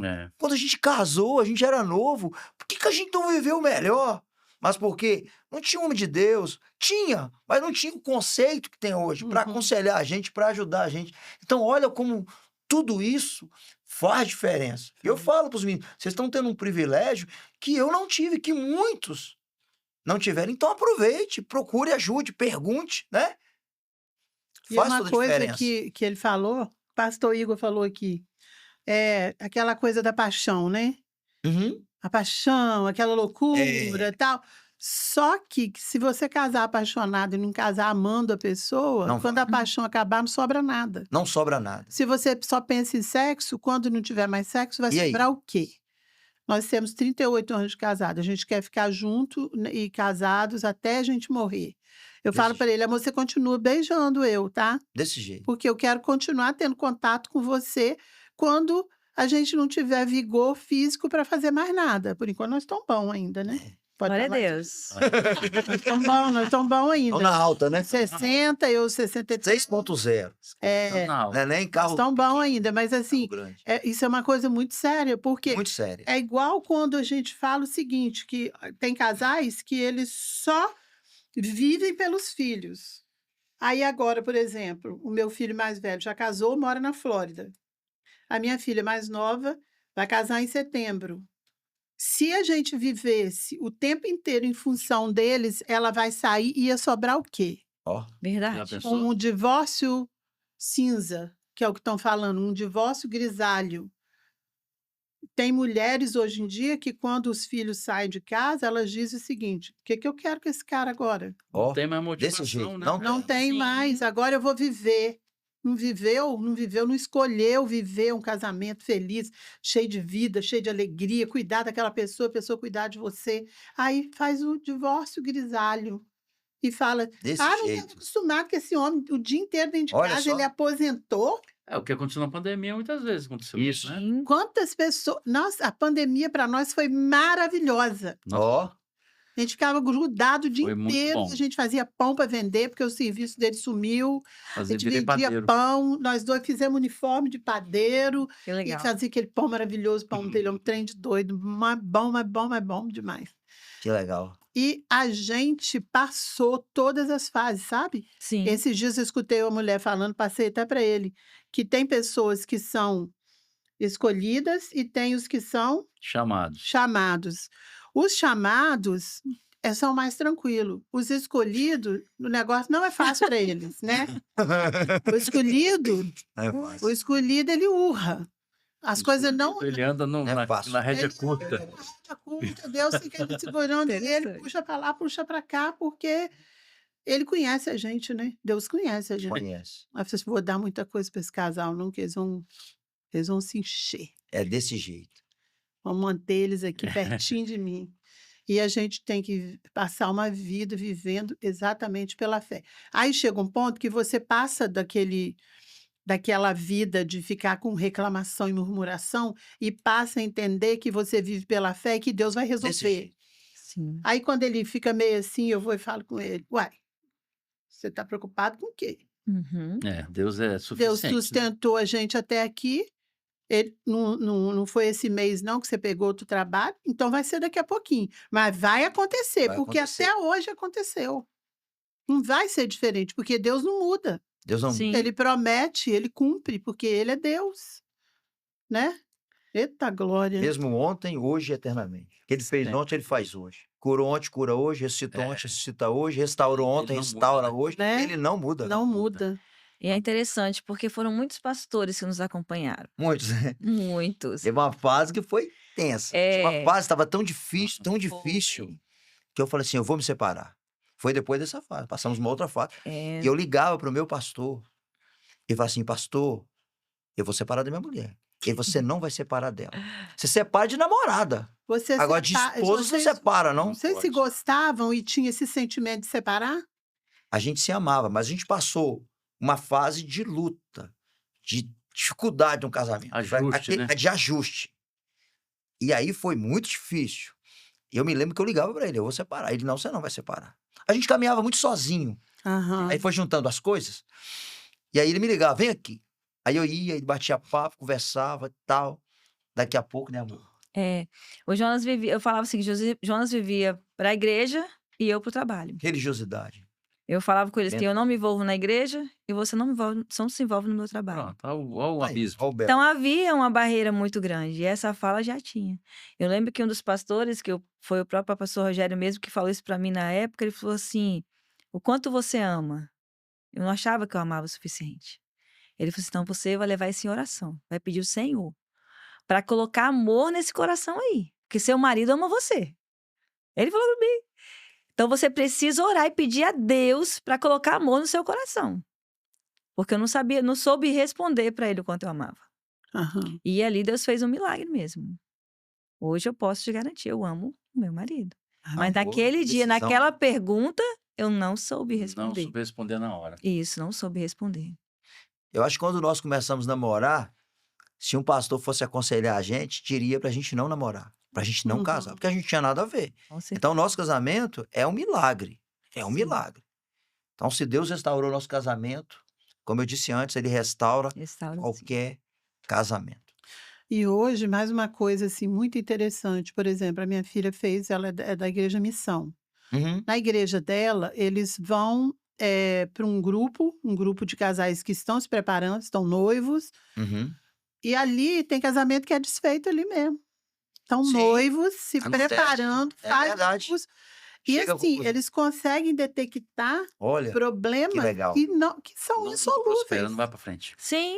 É. Quando a gente casou, a gente era novo. Por que a gente não viveu melhor? Mas por quê? Não tinha homem de Deus. Tinha, mas não tinha o conceito que tem hoje para aconselhar a gente, para ajudar a gente. Então, olha como tudo isso faz diferença. E eu falo para os meninos, vocês estão tendo um privilégio que eu não tive, que muitos não tiveram. Então, aproveite, procure, ajude, pergunte, né? E Faz uma toda a coisa diferença. que ele falou, o pastor Igor falou aqui, é aquela coisa da paixão, né? Uhum. A paixão, aquela loucura É. e tal. Só que se você casar apaixonado e não casar amando a pessoa, Não quando a paixão acabar, não sobra nada. Não sobra nada. Se você só pensa em sexo, quando não tiver mais sexo, vai E aí? sobrar o quê? Nós temos 38 anos de casado, a gente quer ficar junto e casados até a gente morrer. Eu falo Desse para ele, amor, você continua beijando eu, tá? Desse jeito. Porque eu quero continuar tendo contato com você quando a gente não tiver vigor físico para fazer mais nada. Por enquanto, nós estamos bom ainda, né? Pode Glória a falar. Deus. Nós estamos bom Estão ainda. na alta, né? 60, eu 63. 6.0. É, Não. Não é nem carro estão bom pequeno, ainda, mas assim, carro grande. isso é uma coisa muito séria, porque Muito sério. é igual quando a gente fala o seguinte, que tem casais que eles só vivem pelos filhos. Aí agora, por exemplo, o meu filho mais velho já casou, mora na Flórida. A minha filha mais nova vai casar em setembro. Se a gente vivesse o tempo inteiro em função deles, ela vai sair e ia sobrar o quê? Ó, Já Verdade. pensou? Um divórcio cinza, que é o que estão falando, um divórcio grisalho. Tem mulheres hoje em dia que, quando os filhos saem de casa, elas dizem o seguinte: o que eu quero com esse cara agora? ó, Não tem mais motivação, desse jeito. né? Não Não tem. tem Sim. mais, agora eu vou viver. Não viveu, não escolheu viver um casamento feliz, cheio de vida, cheio de alegria, cuidar daquela pessoa, a pessoa cuidar de você. Aí faz o divórcio grisalho e fala: Desse não estava jeito. acostumado com esse homem o dia inteiro dentro de Olha casa, só. ele aposentou. É o que aconteceu na pandemia, muitas vezes aconteceu Isso. né? Sim. Quantas pessoas. Nossa, a pandemia para nós foi maravilhosa. Nossa, Ó, A gente ficava grudado o dia Foi muito inteiro, bom. a gente fazia pão para vender, porque o serviço dele sumiu. A fazer gente virei vendia padeiro. pão, nós dois fizemos uniforme de padeiro Que e legal. fazia aquele pão maravilhoso, pão dele, é um trem de doido, mais bom demais. que legal. E a gente passou todas as fases, sabe? Sim. Esses dias eu escutei uma mulher falando, passei até para ele, que tem pessoas que são escolhidas e tem os que são Chamados. chamados. Os chamados, são mais tranquilo. Os escolhidos, o negócio não é fácil para eles, né? O escolhido, Não é o fácil. escolhido, ele urra. As coisas não... Ele anda Não é fácil. na rédea Ele curta. anda curta, Deus fica ali segurando ele, Interessante. puxa para lá, puxa para cá, porque ele conhece a gente, né? Deus conhece a gente. Conhece. Mas vocês vou dar muita coisa para esse casal, não, que eles vão se encher. É desse jeito. Vamos manter eles aqui pertinho de mim. E a gente tem que passar uma vida vivendo exatamente pela fé. Aí chega um ponto que você passa daquela vida de ficar com reclamação e murmuração e passa a entender que você vive pela fé e que Deus vai Desse resolver. jeito. Sim. Aí quando ele fica meio assim, eu vou e falo com ele: uai, você está preocupado com o quê? Uhum. Deus é Deus suficiente, né? sustentou a gente até aqui. Ele, não foi esse mês, não, que você pegou outro trabalho, então vai ser daqui a pouquinho. Mas vai acontecer, Vai porque acontecer. até hoje aconteceu. Não vai ser diferente, porque Deus não muda. Deus não... Sim. Ele promete, ele cumpre, porque ele é Deus, né? Eita glória. Mesmo ontem, hoje e eternamente. O que ele fez É. ontem, ele faz hoje. Curou ontem, cura hoje. Ressuscitou É. ontem, ressuscita hoje. Restaurou ontem, Ele não muda, restaura né? hoje. Né? Ele não muda. Não muda. E é interessante, porque foram muitos pastores que nos acompanharam. Muitos, né? Muitos. Teve uma fase que foi tensa. Tinha uma É. fase que estava tão difícil, Foi. que eu falei assim, eu vou me separar. Foi depois dessa fase. Passamos uma outra fase. É. E eu ligava pro meu pastor. E falava assim, pastor, eu vou separar da minha mulher. E você não vai separar dela. Você separa de namorada. Você Agora, de esposa, você vocês, separa, não? vocês se pode. gostavam e tinha esse sentimento de separar? A gente se amava, mas a gente passou uma fase de luta, de dificuldade no casamento. Ajuste, né? De ajuste. E aí foi muito difícil. E eu me lembro que eu ligava pra ele, eu vou separar. Ele, não, você não vai separar. A gente caminhava muito sozinho. Aham. Aí foi juntando as coisas. E aí ele me ligava, vem aqui. Aí eu ia, ele batia papo, conversava e tal. Daqui a pouco, né, amor? É. O Jonas vivia, eu falava assim, que Jonas vivia para a igreja e eu para o trabalho. Religiosidade. Eu falava com eles que Dentro. eu não me envolvo na igreja e você não se envolve no meu trabalho. Pronto, olha o Aí, abismo. ó o Bel. Então havia uma barreira muito grande e essa fala já tinha. Eu lembro que um dos pastores, foi o próprio pastor Rogério mesmo que falou isso para mim na época, ele falou assim: o quanto você ama? Eu não achava que eu amava o suficiente. Ele falou assim: então você vai levar isso em oração, vai pedir o Senhor para colocar amor nesse coração aí, porque seu marido ama você. Ele falou para mim. Então você precisa orar e pedir a Deus para colocar amor no seu coração. Porque eu não soube responder para ele o quanto eu amava. Aham. E ali Deus fez um milagre mesmo. Hoje eu posso te garantir, eu amo o meu marido. Mas Amor, naquele dia, decisão. naquela pergunta, eu não soube Não responder. soube responder na hora. Isso, não soube responder. Eu acho que quando nós começamos a namorar, se um pastor fosse aconselhar a gente, diria pra gente não namorar, pra gente não Uhum. casar, porque a gente não tinha nada a ver. Com certeza. Então, o nosso casamento é um milagre. É um Sim. milagre. Então, se Deus restaurou nosso casamento, como eu disse antes, ele restaura Restaura, sim. qualquer casamento. E hoje, mais uma coisa assim muito interessante, por exemplo, a minha filha fez, ela é da Igreja Missão. Uhum. Na igreja dela, eles vão para um grupo de casais que estão se preparando, estão noivos, Uhum. e ali tem casamento que é desfeito ali mesmo. Estão Sim, noivos, se acontece. preparando, É faz verdade. curso. E Chega à assim, conclusão. eles conseguem detectar Olha, problemas legal. que são Não prospera, insolúveis. não vai pra frente. Sim,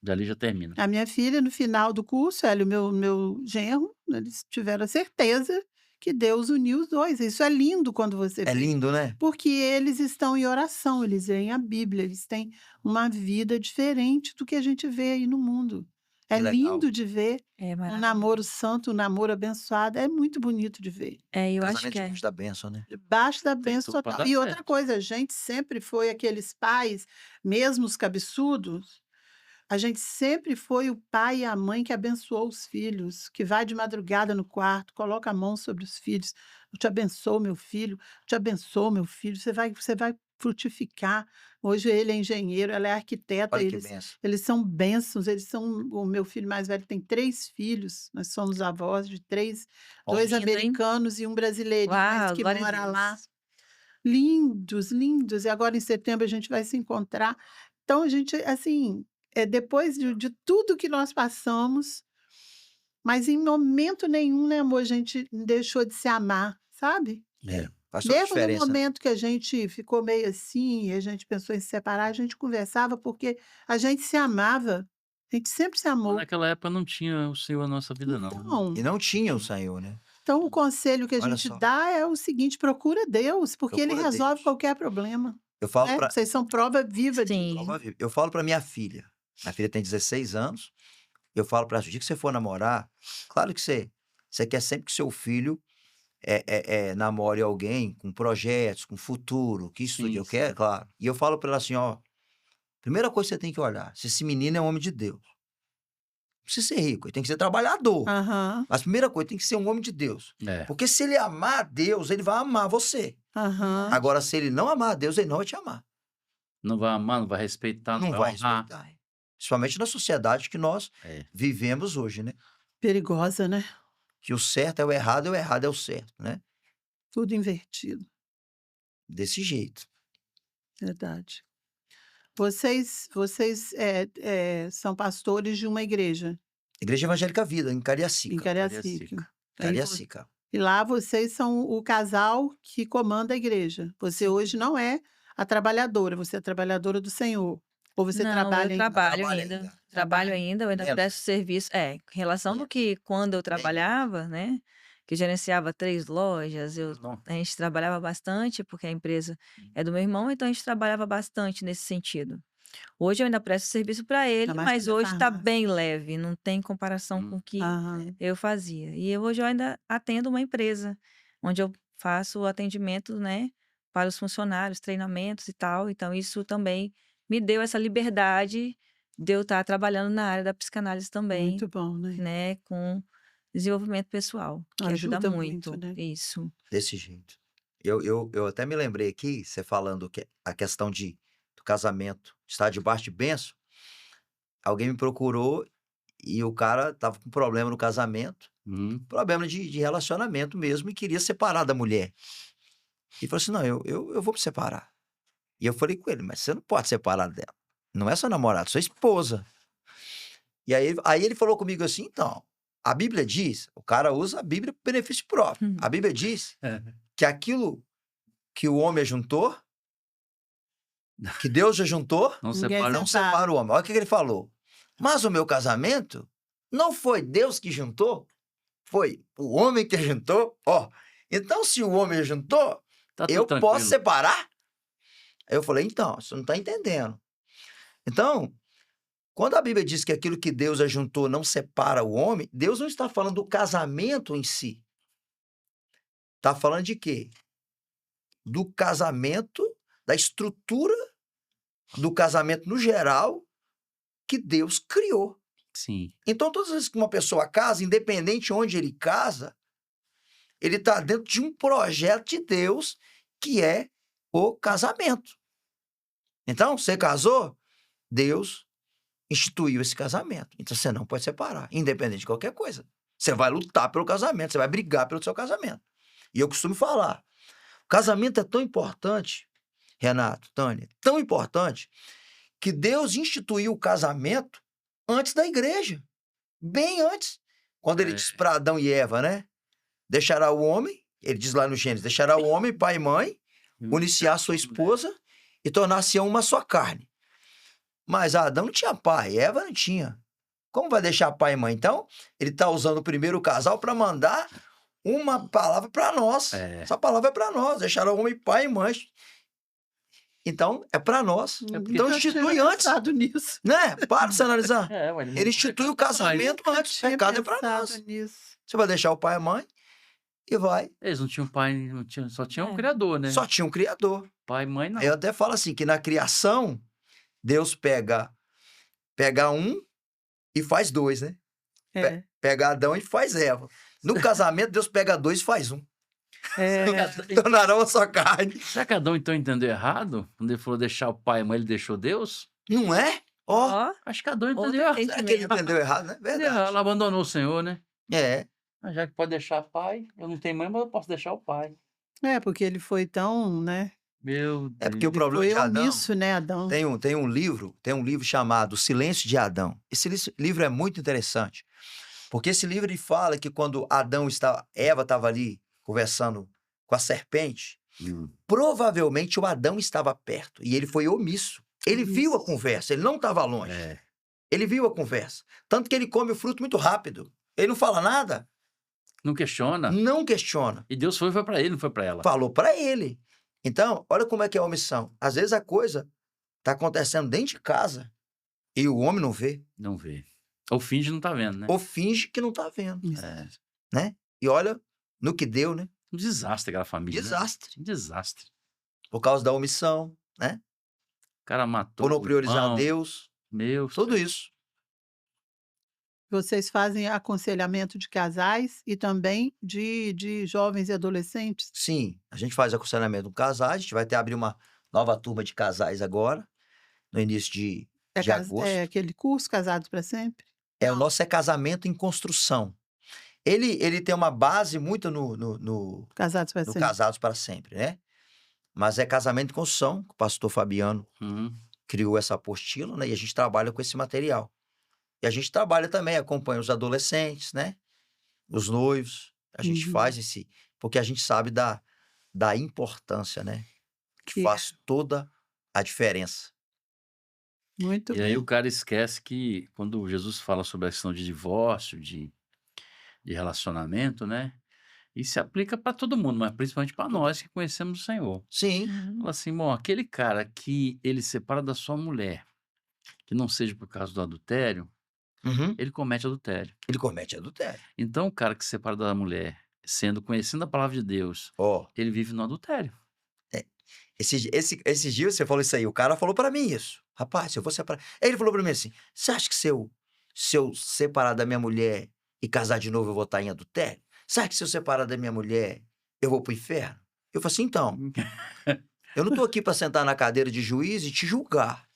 Dali já termina. A minha filha, no final do curso, ela e o meu genro, eles tiveram a certeza que Deus uniu os dois. Isso é lindo quando você É vê. lindo, né? Porque eles estão em oração, eles leem a Bíblia, eles têm uma vida diferente do que a gente vê aí no mundo. É Que legal. lindo de ver é um maravilhoso. namoro santo, um namoro abençoado, é muito bonito de ver. É, eu acho Casamento que é. debaixo da bênção, né? Debaixo da Tem bênção tudo pra total. dar E outra certo. coisa, a gente sempre foi aqueles pais, mesmo os cabeçudos, a gente sempre foi o pai e a mãe que abençoou os filhos, que vai de madrugada no quarto, coloca a mão sobre os filhos. Eu te abençoo, meu filho. Eu te abençoo, meu filho. Você vai frutificar. Hoje ele é engenheiro, ela é arquiteta. Olha que Eles, bênção. eles são bênçãos. Eles são. O meu filho mais velho tem 3 filhos. Nós somos avós de 3, Ó, 2 lindo, hein? americanos e um brasileirinho, mas Uau, que glória a mora lá. Deus. Lindos, lindos. E agora em setembro a gente vai se encontrar. Então a gente, assim, depois de tudo que nós passamos, mas em momento nenhum, né, amor, a gente deixou de se amar, sabe? Faz toda a Mesmo no diferença, né? momento que a gente ficou meio assim, e a gente pensou em se separar, a gente conversava porque a gente se amava. A gente sempre se Mas amou. naquela época não tinha o Senhor na nossa vida, não. Então, E não tinha o Senhor, né? então o conselho que a Olha gente só, dá é o seguinte: procura Deus, porque ele procura resolve Deus. qualquer problema, Eu falo né? para Vocês são prova viva disso. Sim. eu falo para minha filha. Minha filha tem 16 anos. Eu falo para ela: "O dia que você for namorar, claro que você quer sempre que seu filho namore alguém com projetos, com futuro, que estude. Sim, Eu sim. quero, claro. E eu falo para ela assim: ó, primeira coisa que você tem que olhar, se esse menino é um homem de Deus. Não precisa ser rico, ele tem que ser trabalhador. Aham, Mas a primeira coisa, tem que ser um homem de Deus. É. Porque se ele amar a Deus, ele vai amar você. aham. Agora, se ele não amar a Deus, ele não vai te amar. Não vai amar, não vai respeitar, não Não vai vai honrar. respeitar. Principalmente na sociedade que nós É. vivemos hoje, né? Perigosa, né? Que o certo é o errado é o certo, né? Tudo invertido, Desse jeito. verdade. Vocês são pastores de uma igreja Igreja Evangélica Vida, em em Cariacica. Cariacica. Cariacica. Aí vo Cariacica. e lá vocês são o casal que comanda a igreja. Você hoje não é a trabalhadora, você é a trabalhadora do Senhor. Ou você Não, eu trabalha ainda? trabalho Trabalha ainda. ainda. Trabalho Trabalha. ainda, eu ainda Menos. presto serviço. Em relação do Menos. que quando eu Bem menos. trabalhava, né? Que gerenciava 3 lojas, Não. a gente trabalhava bastante, porque a empresa é do meu irmão, então a gente trabalhava bastante nesse sentido. Hoje eu ainda presto serviço para Ainda ele, mais mas fazer hoje está farmácia. bem leve, não tem comparação com o que Aham. eu fazia. E hoje eu ainda atendo uma empresa, onde eu faço o atendimento, né, para os funcionários, treinamentos e tal. Então, isso também me deu essa liberdade de eu estar trabalhando na área da psicanálise também, Muito bom, né? né, com desenvolvimento pessoal, que ajuda Ajuda muito, muito. né? Isso. Desse jeito. Eu até me lembrei aqui, você falando que a questão do casamento estar debaixo de bênção. Alguém me procurou e o cara tava com problema no casamento, problema de relacionamento mesmo, e queria separar da mulher. E falou assim: não, eu vou me separar. E eu falei com ele: mas você não pode separar dela. Não é sua namorada, sua esposa. E aí ele falou comigo assim: então, a Bíblia diz, o cara usa a Bíblia para benefício próprio. A Bíblia diz que aquilo que o homem ajuntou, que Deus ajuntou, Não Ninguém separa. não separa. separa o homem. Olha o que ele falou. Mas o meu casamento não foi Deus que juntou, foi o homem que juntou. Ó, então se o homem juntou, Tá tudo eu tranquilo. posso separar? Aí eu falei: então, você não está entendendo. Então, quando a Bíblia diz que aquilo que Deus ajuntou não separa o homem, Deus não está falando do casamento em si. Está falando de quê? Do casamento, da estrutura do casamento no geral que Deus criou. Sim. Então, todas as vezes que uma pessoa casa, independente onde ele casa, ele está dentro de um projeto de Deus que é o casamento. Então, você casou, Deus instituiu esse casamento. Então, você não pode separar, independente de qualquer coisa. Você vai lutar pelo casamento, você vai brigar pelo seu casamento. E eu costumo falar, o casamento é tão importante, Renato, Tânia, tão importante, que Deus instituiu o casamento antes da igreja. Bem antes. Quando ele disse para Adão e Eva, né? Deixará o homem, ele diz lá no Gênesis, deixará o homem, pai e mãe, uniciar sua esposa e tornar-se uma só carne. Mas Adão não tinha pai, Eva não tinha. Como vai deixar pai e mãe? Então, ele está usando o primeiro casal para mandar uma palavra para nós. Essa palavra é para nós, deixará o homem, pai e mãe. Então, é para nós. Então, institui antes. Nisso. Né? Para você analisar. Ué, Ele institui o casamento antes. O pecado é para nós. Nisso. Você vai deixar o pai e a mãe e vai. Eles não tinham pai, só tinham um É. criador, né? Só tinha um criador. Pai e mãe não. Eu até falo assim, que na criação, Deus pega um e faz dois, né? É. Pega Adão e faz Eva. No casamento, Deus pega dois e faz um. É. Tornarão a sua carne. Será que Adão então entendeu errado? Quando ele falou deixar o pai e a mãe, ele deixou Deus? Não é? Ó, Ó, Acho que Adão outro entendeu errado. será que ele entendimento. entendeu errado, né? Entendeu errado. Verdade. Ela abandonou o Senhor, né? É. Ah, já que pode deixar pai, eu não tenho mãe, mas eu posso deixar o pai. Porque ele foi tão, né? Meu É porque o Deus. Ele problema foi de Adão... omisso, né, Adão? Tem um livro chamado O Silêncio de Adão. Esse livro é muito interessante, porque esse livro ele fala que quando Eva estava ali conversando com a serpente, Hum. provavelmente o Adão estava perto e ele foi omisso. Ele viu a Isso. conversa, ele não estava longe. É. Ele viu a conversa. Tanto que ele come o fruto muito rápido. Ele não fala nada, Não questiona. não questiona. E Deus foi para ele, não foi para ela. Falou para ele. Então, olha como é que é a omissão. Às vezes a coisa está acontecendo dentro de casa e o homem não vê, Não vê. Ou finge não tá vendo, né? ou finge que não está vendo, Isso. É. né? E olha no que deu, né? Um desastre aquela família. né? Desastre. Um desastre. Por causa da omissão, né? O cara matou Por não o priorizar irmão. Deus, Meu, tudo isso. Vocês fazem aconselhamento de casais e também de jovens e adolescentes? Sim, a gente faz aconselhamento com casais, a gente vai até abrir uma nova turma de casais agora, no início de É agosto. aquele curso Casados para Sempre? O nosso é casamento em construção. Ele tem uma base muito no Casados para Sempre. Casados para Sempre, né? Mas é casamento em construção, que o pastor Fabiano criou essa apostila, né? E a gente trabalha com esse material. E a gente trabalha também, acompanha os adolescentes, né? Os noivos. A gente Uhum. faz esse... Porque a gente sabe da importância, né? Que Que faz toda a diferença. Muito E aí bem. o cara esquece que quando Jesus fala sobre a questão de divórcio, de relacionamento, né? Isso se aplica para todo mundo, mas principalmente para nós que conhecemos o Senhor. Sim. Uhum. Fala assim, bom, aquele cara que ele separa da sua mulher, que não seja por causa do adultério, Uhum. ele comete adultério. Ele comete adultério. Então o cara que se separa da mulher, conhecendo a palavra de Deus, Ó, ele vive no adultério. esses dias você falou isso aí, o cara falou pra mim isso. Rapaz, se eu vou separar... Aí ele falou pra mim assim, você acha que se eu separar da minha mulher e casar de novo eu vou estar em adultério? Você acha que se eu separar da minha mulher eu vou pro inferno? Eu falei assim, então, eu não tô aqui pra sentar na cadeira de juiz e te julgar.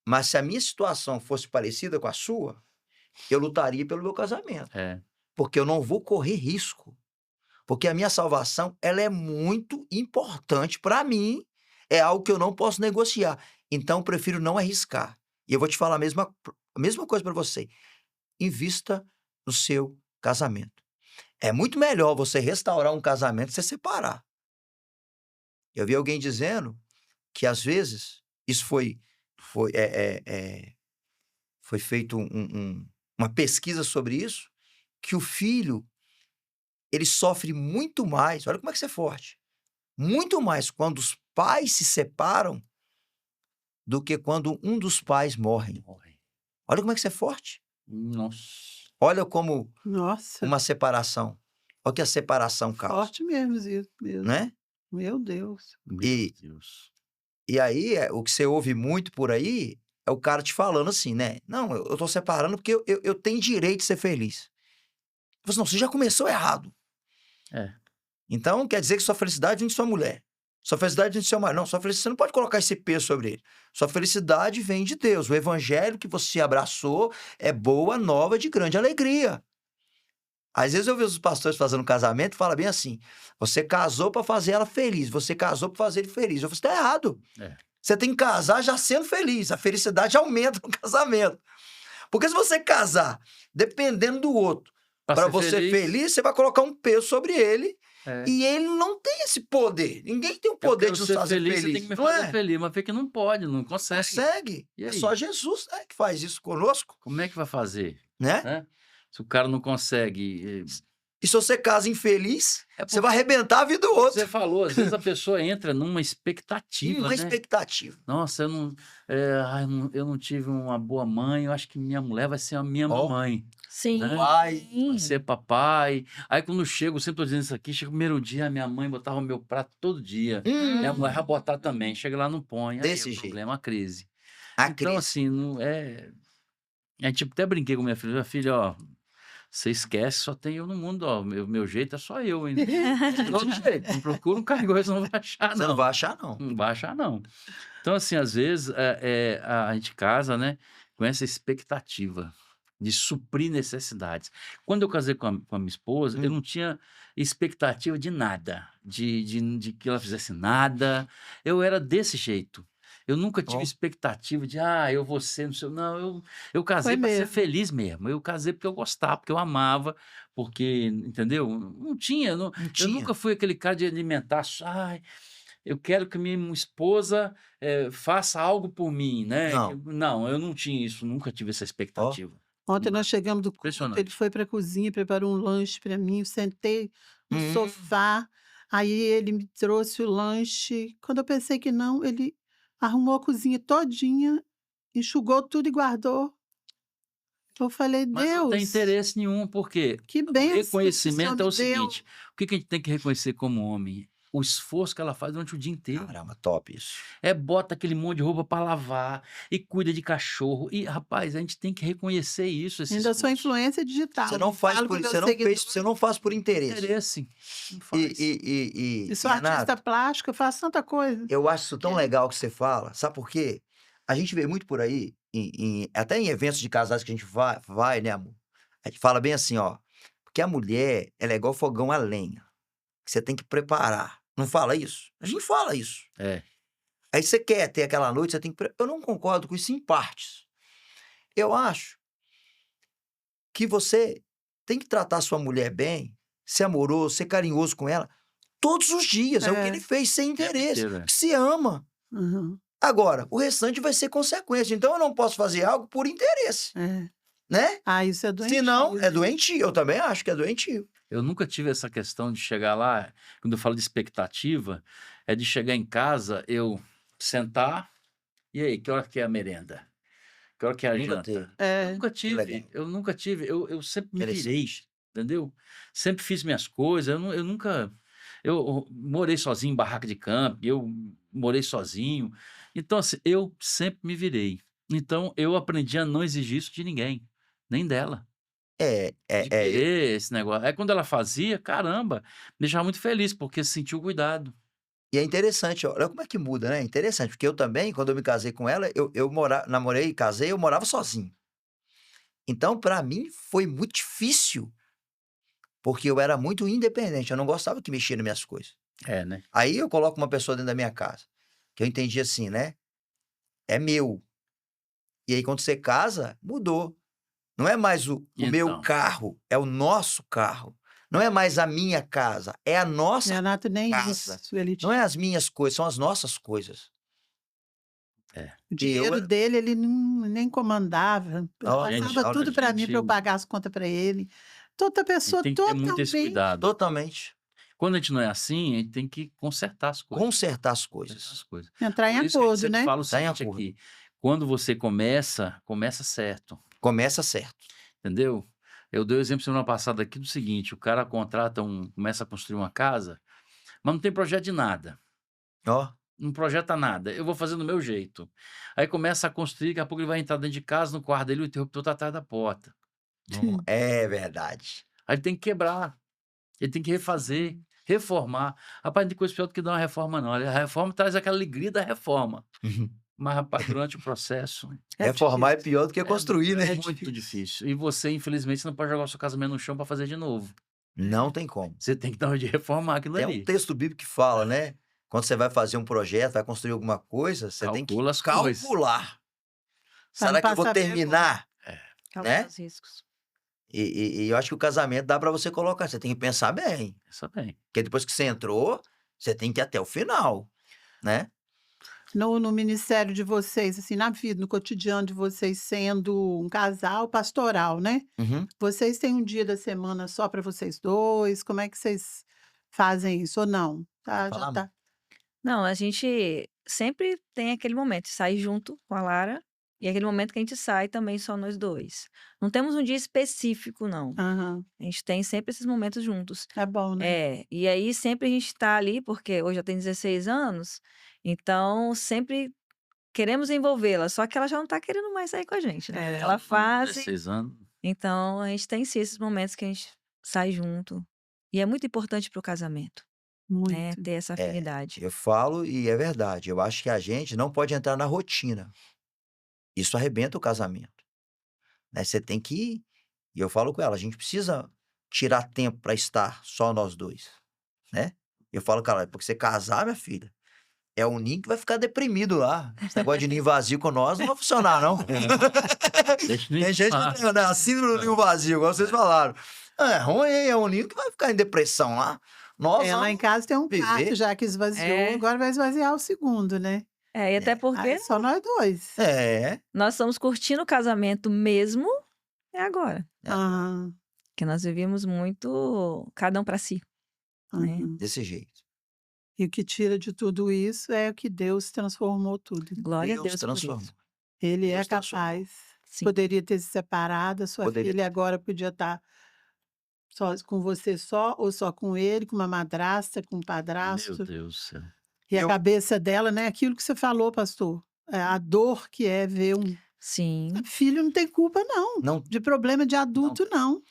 Mas se a minha situação fosse parecida com a sua, eu lutaria pelo meu casamento. É. Porque eu não vou correr risco. Porque a minha salvação, ela é muito importante para mim, é algo que eu não posso negociar. Então, eu prefiro não arriscar. E eu vou te falar a mesma coisa para você. Invista no seu casamento. É muito melhor você restaurar um casamento que você separar. Eu vi alguém dizendo que, às vezes, isso foi feito uma pesquisa sobre isso, que o filho, ele sofre muito mais, olha como é que isso é forte, muito mais quando os pais se separam do que quando um dos pais morre. Olha como é que isso é forte. Nossa. Olha como Nossa, uma separação. Olha o que a separação causa, forte mesmo isso mesmo. né? Meu Deus. Meu E- Deus. E aí, o que você ouve muito por aí é o cara te falando assim, né? Não, eu tô separando porque eu tenho direito de ser feliz. Eu falo assim, não, você já começou errado. É. Então, quer dizer que sua felicidade vem de sua mulher. Sua felicidade vem de seu marido. Não, sua felicidade, você não pode colocar esse peso sobre ele. Sua felicidade vem de Deus. O evangelho que você abraçou é boa nova de grande alegria. Às vezes eu vejo os pastores fazendo casamento e fala bem assim, você casou para fazer ela feliz, você casou para fazer ele feliz. Eu falo, você tá errado. É. Você tem que casar já sendo feliz. A felicidade aumenta no casamento. Porque se você casar dependendo do outro, para ser você feliz, você vai colocar um peso sobre ele. É. E ele não tem esse poder. Ninguém tem o Eu poder quero de nos ser fazer feliz, feliz. você tem que me não fazer é? feliz, mas vê que não pode, não consegue. Consegue. E É aí? só Jesus, né, que faz isso conosco, Como é que vai fazer? né? Né? Se o cara não consegue. E se você casa infeliz, É você vai arrebentar a vida do outro. Você falou, às vezes a pessoa entra numa expectativa, Uma né? expectativa. Nossa, eu não tive uma boa mãe, eu acho que minha mulher vai ser a minha Ó. mamãe, Sim. né? Vai. Vai ser papai. Aí quando eu chego, eu sempre tô dizendo isso aqui, chega o primeiro dia, a minha mãe botava o meu prato todo dia. Minha mulher vai botar também, chega lá, não põe. Aí Desse é o jeito. problema, a crise. A Então, crise. assim, não é. É tipo, até brinquei com minha filha, ó. Você esquece, só tem eu no mundo, ó. Meu jeito é só eu ainda. De todo jeito. Não procura um cargo, você não vai achar, Você não vai achar, não. Não vai achar, não. Então, assim, às vezes a gente casa, né, com essa expectativa de suprir necessidades. Quando eu casei com a minha esposa, eu não tinha expectativa de nada, de que ela fizesse nada. Eu era desse jeito. Eu nunca tive Ó, expectativa de, eu vou ser, não sei, não, eu casei Foi para ser mesmo. feliz mesmo. Eu casei porque eu gostava, porque eu amava, porque, entendeu? Não tinha, não eu tinha. nunca fui aquele cara de alimentar, ai, eu quero que minha esposa faça algo por mim, né? Não. Não, eu não tinha isso, nunca tive essa Ó, expectativa. Ontem Nunca. nós chegamos do culto, ele Impressionante. foi para a cozinha, preparou um lanche para mim, eu sentei no hum, sofá, aí ele me trouxe o lanche. Quando eu pensei que não, ele arrumou a cozinha todinha, enxugou tudo e guardou. Eu falei: Mas não tem "Deus, interesse nenhum, porque que o bênção que o Senhor reconhecimento é me o deu". seguinte: o que que a gente tem que reconhecer como homem? O esforço que ela faz durante o dia inteiro. caramba, top isso. Bota aquele monte de roupa para lavar e cuida de cachorro. E, rapaz, a gente tem que reconhecer isso, esse Ainda sou esforço. influência Você digital, não não faz falo por, com meus você não fez, seguidores. você não faz por interesse. Interesse. Não E, faz. e, e, Eu e, sou e, artista Renato, plástica, eu faço tanta coisa. eu acho isso Que tão legal que você fala. Sabe por quê? A gente vê muito por aí, até em eventos de casais que a gente vai, né, amor? A gente fala bem assim, ó. Porque a mulher, ela é igual fogão a lenha, que você tem que preparar. Não fala isso? A gente fala isso. É. Aí você quer ter aquela noite, você tem que. Eu não concordo com isso em partes. Eu acho que você tem que tratar sua mulher bem, ser amoroso, ser carinhoso com ela todos os dias. É o que ele É. fez sem O tempo interesse. inteiro, Que se ama. Uhum. Agora, o restante vai ser consequência. Então eu não posso fazer algo por interesse, É. né? Isso é Se não, é doentio. doentio. Eu também acho que é doentio. Eu nunca tive essa questão de chegar lá, quando eu falo de expectativa, é de chegar em casa, eu sentar, e aí, que hora que é a merenda? Que hora que é a Nunca janta? teve. É. Que legal. Eu nunca tive, eu sempre me virei, Interessante. entendeu? Sempre fiz minhas coisas, eu nunca, eu morei sozinho em barraca de campo, eu morei sozinho, então assim, eu sempre me virei. Então eu aprendi a não exigir isso de ninguém, nem dela, de Eu- querer esse negócio. Aí quando ela fazia, caramba, me deixava muito feliz, porque sentiu o cuidado. e é interessante, ó, olha como é que muda, né? Interessante, porque eu também, quando eu me casei com ela, namorei e casei, eu morava sozinho. Então, pra mim, foi muito difícil, porque eu era muito independente, eu não gostava que mexia nas minhas coisas. É, né? Aí eu coloco uma pessoa dentro da minha casa, que eu entendi assim, né? É meu. E aí, quando você casa, mudou. Não é mais o meu Então, carro, é o nosso carro. Não é mais a minha casa, é a nossa Renato nem casa. isso ele Não é tinha. as minhas coisas, são as nossas coisas. é. O E eu, dinheiro dele ele nem comandava, ó, Gente, passava olha, tudo a para mim, gente, para eu pagar as contas para ele. Toda a gente pessoa tem que ter muito esse totalmente cuidado. totalmente Quando a gente não é assim, a gente tem que consertar as coisas. consertar as Consertar as coisas. coisas. entrar em Por isso que a gente acordo, sempre né. fala o Tá em seguinte acordo. aqui: quando você começa certo, Começa certo. entendeu? Eu dei o exemplo semana passada aqui do seguinte: o cara começa a construir uma casa, mas não tem projeto de nada. Ó, Não projeta nada. Eu vou fazer do meu jeito. Aí começa a construir, daqui a pouco ele vai entrar dentro de casa, no quarto dele, o interruptor tá atrás da porta. é verdade. Aí ele tem que quebrar, ele tem que refazer, reformar. Rapaz, não tem coisa pior do que dar uma reforma, não. A reforma traz aquela alegria da reforma. Mas, rapaz, durante o processo É Reformar é difícil. pior do que construir, né? é muito difícil. E você, infelizmente, não pode jogar o seu casamento no chão para fazer de novo. Não tem como. Você tem que dar um jeito de reformar aquilo Tem um ali. texto bíblico que fala, né? Quando você vai fazer um projeto, vai construir alguma coisa, você tem que Calcula as coisas. calcular. Pra não Será que eu vou passar vergonha. terminar, É, Calcular né? os riscos. E eu acho que o casamento dá pra você colocar, você tem que pensar bem. pensa bem. Porque depois que você entrou, você tem que ir até o final, né? No ministério de vocês, assim, na vida, no cotidiano de vocês sendo um casal pastoral, né, Uhum. vocês têm um dia da semana só para vocês 2? Como é que vocês fazem isso ou não? Tá, já Falar, tá. Não, a gente sempre tem aquele momento de sair junto com a Lara e aquele momento que a gente sai também só nós dois. Não temos um dia específico, não. Aham. A gente tem sempre esses momentos juntos. É bom, né. E aí sempre a gente tá ali, porque hoje eu tenho 16 anos, então sempre queremos envolvê-la, só que ela já não tá querendo mais sair com a gente, né? É. Aquela fase. 16 anos. Então a gente tem sim esses momentos que a gente sai junto. E é muito importante para o casamento, né? Muito. Ter essa É, afinidade. eu falo e é verdade. Eu acho que a gente não pode entrar na rotina. Isso arrebenta o casamento, né? Você tem que. E eu falo com ela, a gente precisa tirar tempo para estar só nós dois, né? Eu falo com ela, porque você casar, minha filha, é um ninho que vai ficar deprimido lá. Esse negócio de ninho vazio com nós não vai funcionar, não. Deixa no Tem gente que espaço. tem, né, a síndrome do ninho vazio, igual vocês falaram. É ruim, hein? É um ninho que vai ficar em depressão lá. Nós Lá em vamos casa tem um quarto viver. já que esvaziou, É, agora vai esvaziar o segundo, né? e até Aí porque só nós dois. É. nós estamos curtindo o casamento mesmo é agora. Aham, Que nós vivíamos muito cada um para si, né? aham. Desse jeito. E o que tira de tudo isso é o que Deus transformou tudo. Glória a Deus Deus por transformou. isso. Ele é Deus transformou. capaz. Sim, Poderia ter se separado, a sua Poderia filha ter. agora podia estar só com você só, ou só com ele, com uma madrasta, com um Meu padrasto. Deus do céu. E a Eu, cabeça dela, né? Aquilo que você falou, pastor. A dor que é ver um sim, filho não tem culpa, não. não, De problema de não. adulto, não.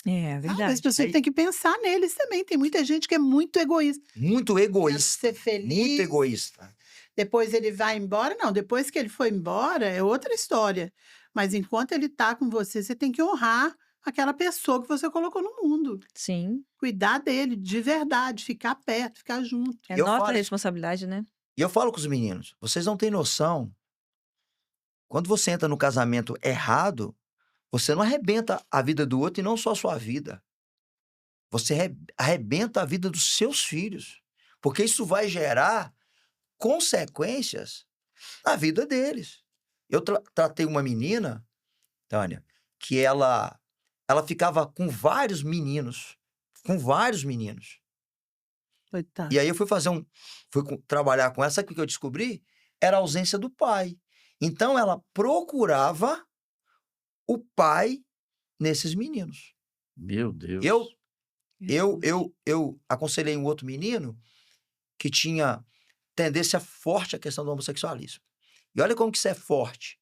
é Sabe? As verdade. pessoas Aí, têm que pensar neles também. Tem muita gente que é muito egoísta. muito Quero egoísta. ser Muito feliz. egoísta. Depois ele vai embora. Não, depois que ele foi embora, é outra história. Mas enquanto ele tá com você, você tem que honrar aquela pessoa que você colocou no mundo. Sim, Cuidar dele de verdade, ficar perto, ficar junto. é E eu nossa falo, responsabilidade, né? e eu falo com os meninos, vocês não têm noção, quando você entra no casamento errado, você não arrebenta a vida do outro e não só a sua vida. Você arrebenta a vida dos seus filhos. Porque isso vai gerar consequências na vida deles. Eu tratei uma menina, Tânia, que ela ficava com vários meninos. Com vários meninos. Coitado. E aí eu trabalhar com ela, sabe o que eu descobri? Era a ausência do pai. Então ela procurava o pai nesses meninos. Meu Eu, Deus. eu aconselhei um outro menino que tinha tendência forte à questão do homossexualismo. E olha como que isso é forte.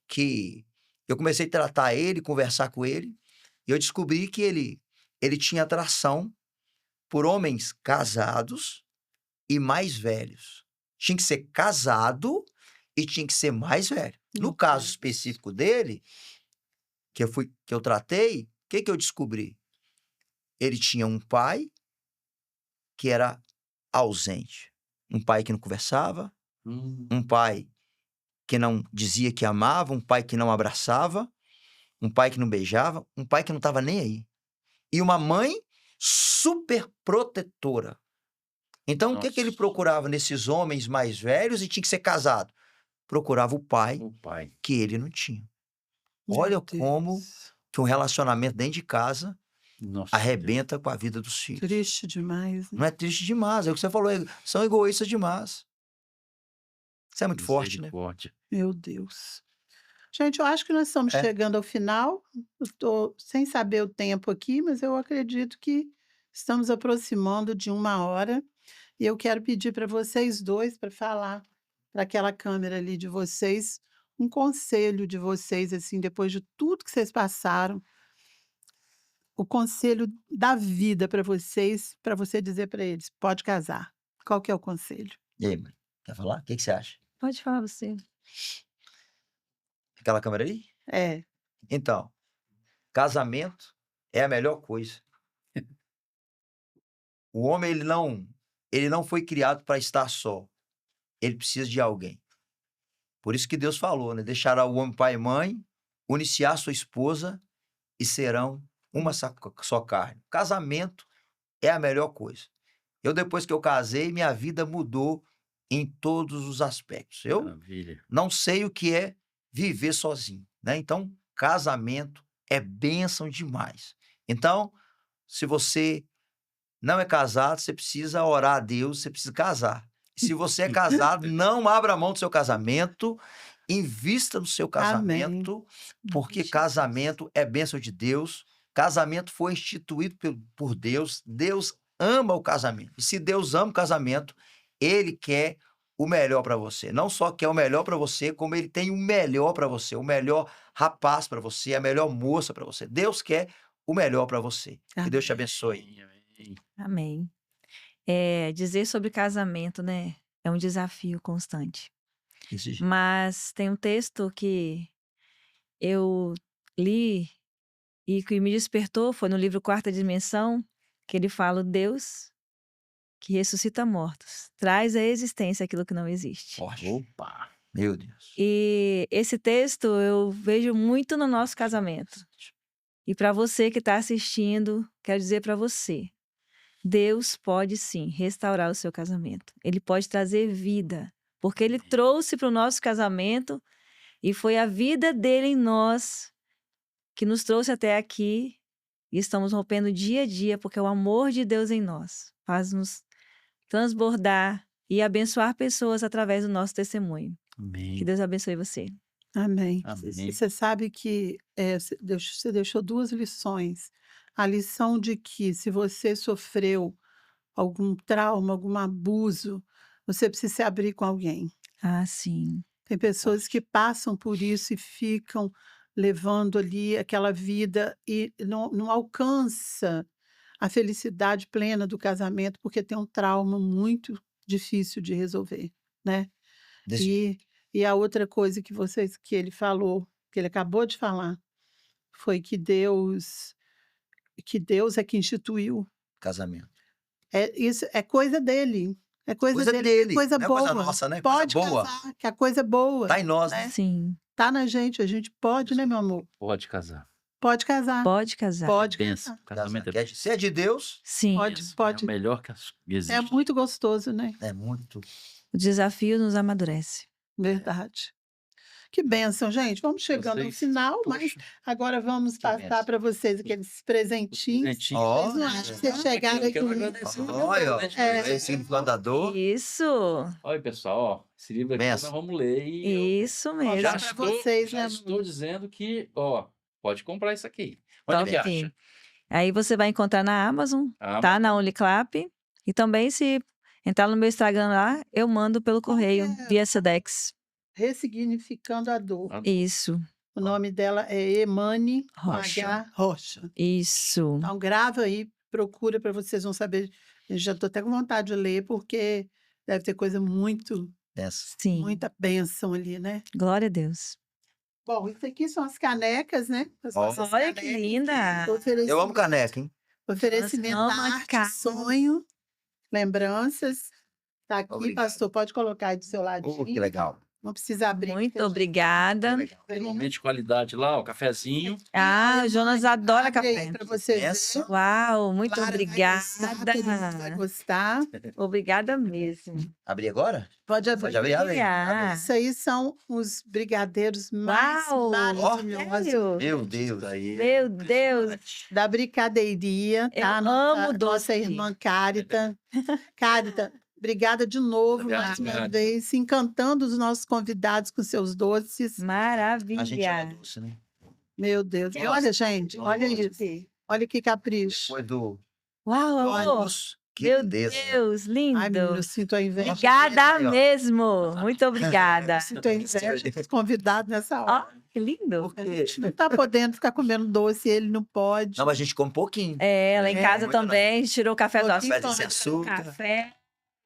Que eu comecei a tratar ele, conversar com ele, e eu descobri que ele tinha atração por homens casados e mais velhos. Tinha que ser casado e tinha que ser mais velho. No Meu caso Deus. específico dele, que eu tratei, o que eu descobri? Ele tinha um pai que era ausente. Um pai que não conversava, um pai que não dizia que amava, um pai que não abraçava, um pai que não beijava, um pai que não estava nem aí. E uma mãe super protetora. Então, o que ele Nossa. procurava nesses homens mais velhos e tinha que ser casado? Procurava o pai O pai. que ele não tinha. Meu Olha como Deus. que um relacionamento dentro de casa Nossa Deus. arrebenta com a vida dos filhos. Triste demais, né? Não é triste demais, é o que você falou, são egoístas demais. Isso é muito forte, né? Misericórdia. Meu Deus. Gente, eu acho que nós estamos É. chegando ao final. Eu estou sem saber o tempo aqui, mas eu acredito que estamos aproximando de 1 hora. E eu quero pedir para vocês dois, para falar para aquela câmera ali de vocês, um conselho de vocês, assim, depois de tudo que vocês passaram, o conselho da vida para vocês, para você dizer para eles: pode casar. Qual que é o conselho? E aí, mãe? Quer falar? O que você acha? Pode falar você. Aquela câmera ali? É, Então, casamento é a melhor coisa. O homem, ele não foi criado para estar só. Ele precisa de alguém. Por isso que Deus falou, né? Deixará o homem pai e mãe, uniciar sua esposa e serão uma só carne. Casamento é a melhor coisa. Eu, depois que eu casei, minha vida mudou em todos os aspectos. Eu Maravilha. não sei o que é viver sozinho, né? Então, casamento é bênção demais. Então, se você não é casado, você precisa orar a Deus, você precisa casar. Se você é casado, não abra mão do seu casamento, invista no seu amém. casamento, porque casamento é bênção de Deus. Casamento foi instituído por Deus. Deus ama o casamento. E se Deus ama o casamento, Ele quer o melhor para você. Não só quer o melhor para você, como Ele tem o melhor para você, o melhor rapaz para você, a melhor moça para você. Deus quer o melhor para você. Que Deus te abençoe. Amém, amém. Amém. Dizer sobre casamento, né, é um desafio constante. Desse jeito. Mas tem um texto que eu li e que me despertou, foi no livro Quarta Dimensão, que ele fala: Deus que ressuscita mortos, traz à existência aquilo que não existe. Forte. Opa! Meu Deus. E esse texto eu vejo muito no nosso casamento. E para você que está assistindo, quero dizer para você, Deus pode sim restaurar o seu casamento. Ele pode trazer vida, porque Ele trouxe para o nosso casamento e foi a vida dele em nós que nos trouxe até aqui e estamos rompendo dia a dia, porque o amor de Deus em nós faz-nos transbordar e abençoar pessoas através do nosso testemunho. Que Amém. Deus abençoe você. Amém. Amém. E você sabe que você deixou 2 lições. A lição de que se você sofreu algum trauma, algum abuso, você precisa se abrir com alguém. Ah, sim. Tem pessoas que passam por isso e ficam levando ali aquela vida e não alcança a felicidade plena do casamento, porque tem um trauma muito difícil de resolver, né? Desse E a outra coisa que ele falou, que ele acabou de falar, foi que Deus é que instituiu. casamento. Isso é coisa dele. É coisa Coisa dele, dele, é coisa não é boa. coisa nossa, né? Coisa Pode boa. casar, que a coisa é boa. Tá em nós, né? Sim. Tá na gente, a gente pode, né, meu amor? Pode casar. Pode casar. Pode casar. Pode Benção. casar. Casamento Que se é de Deus, Sim. Pode, benção. pode. É o melhor que existe. É muito gostoso, né? é muito. O desafio nos amadurece. Verdade. Que bênção, gente. Vamos chegando ao Vocês- final, mas Poxa, agora vamos que passar bênção. para vocês aqueles presentinhos. presentinho. Ó, Vocês não acham que é. vocês chegaram Eu quero aqui? agradecer. Olha, ó. É. Esse significado da dor. Isso. Olha, pessoal, ó, esse livro aqui Benção. nós vamos ler e Isso Ó, mesmo. já já pra estou, vocês, já né, estou dizendo que, ó, pode comprar isso aqui. Onde Top. que acha? Aí você vai encontrar na Amazon, Ah, tá? Na Uniclap. E também, se entrar no meu Instagram lá, eu mando pelo Qual correio, que é? via Sedex. Ressignificando a dor. Isso. O nome dela é Emane com Rocha. H Rocha. Isso. Então grava aí, procura para vocês vão saber. Eu já estou até com vontade de ler, porque deve ter coisa Benção. Sim. muita bênção ali, né? Glória a Deus. Bom, isso aqui são as canecas, né? As Ó. nossas Olha que canecas. linda. Eu amo caneca, hein? Oferecimento Nossa, da ama arte, cara. sonho, lembranças. Tá aqui, Obrigado. pastor, pode colocar aí do seu ladinho. Que legal. Não precisa abrir. Muito porque a gente obrigada. legal. tem momento de qualidade lá, o cafezinho. Ah, o Jonas adora Abre aí café. para você Benção. ver. Uau, muito Clara vai gostar, todo mundo vai obrigada. gostar. Obrigada mesmo. Abrir agora? Pode abrir. Pode abrir? Abre. Ah, Isso aí são os brigadeiros mais Uau! maravilhosos sério? Meu Deus. Aí, Meu Deus. da Brincadeiria, Eu tá? amo doce. Nossa irmã Cárita. Cárita, obrigada de novo, Obrigado, mais uma obrigado. vez, encantando os nossos convidados com seus doces. A gente ama Maravilha. doce, né? Meu Deus. E olha, gente, olha isso. Olha que capricho. Depois do Uau, amor. doce. Que Meu lindeza. Deus, lindo. Ai, menino, eu sinto a inveja. Obrigada Aí, ó. mesmo. Muito obrigada. Eu sinto a inveja dos convidados nessa hora. Ó, que lindo. Por A quê? gente não tá podendo ficar comendo doce, ele não pode. Não, mas a gente come um pouquinho. É, lá em É, casa muito também, a gente tirou o café do Pouquinho açúcar. sem açúcar. Café.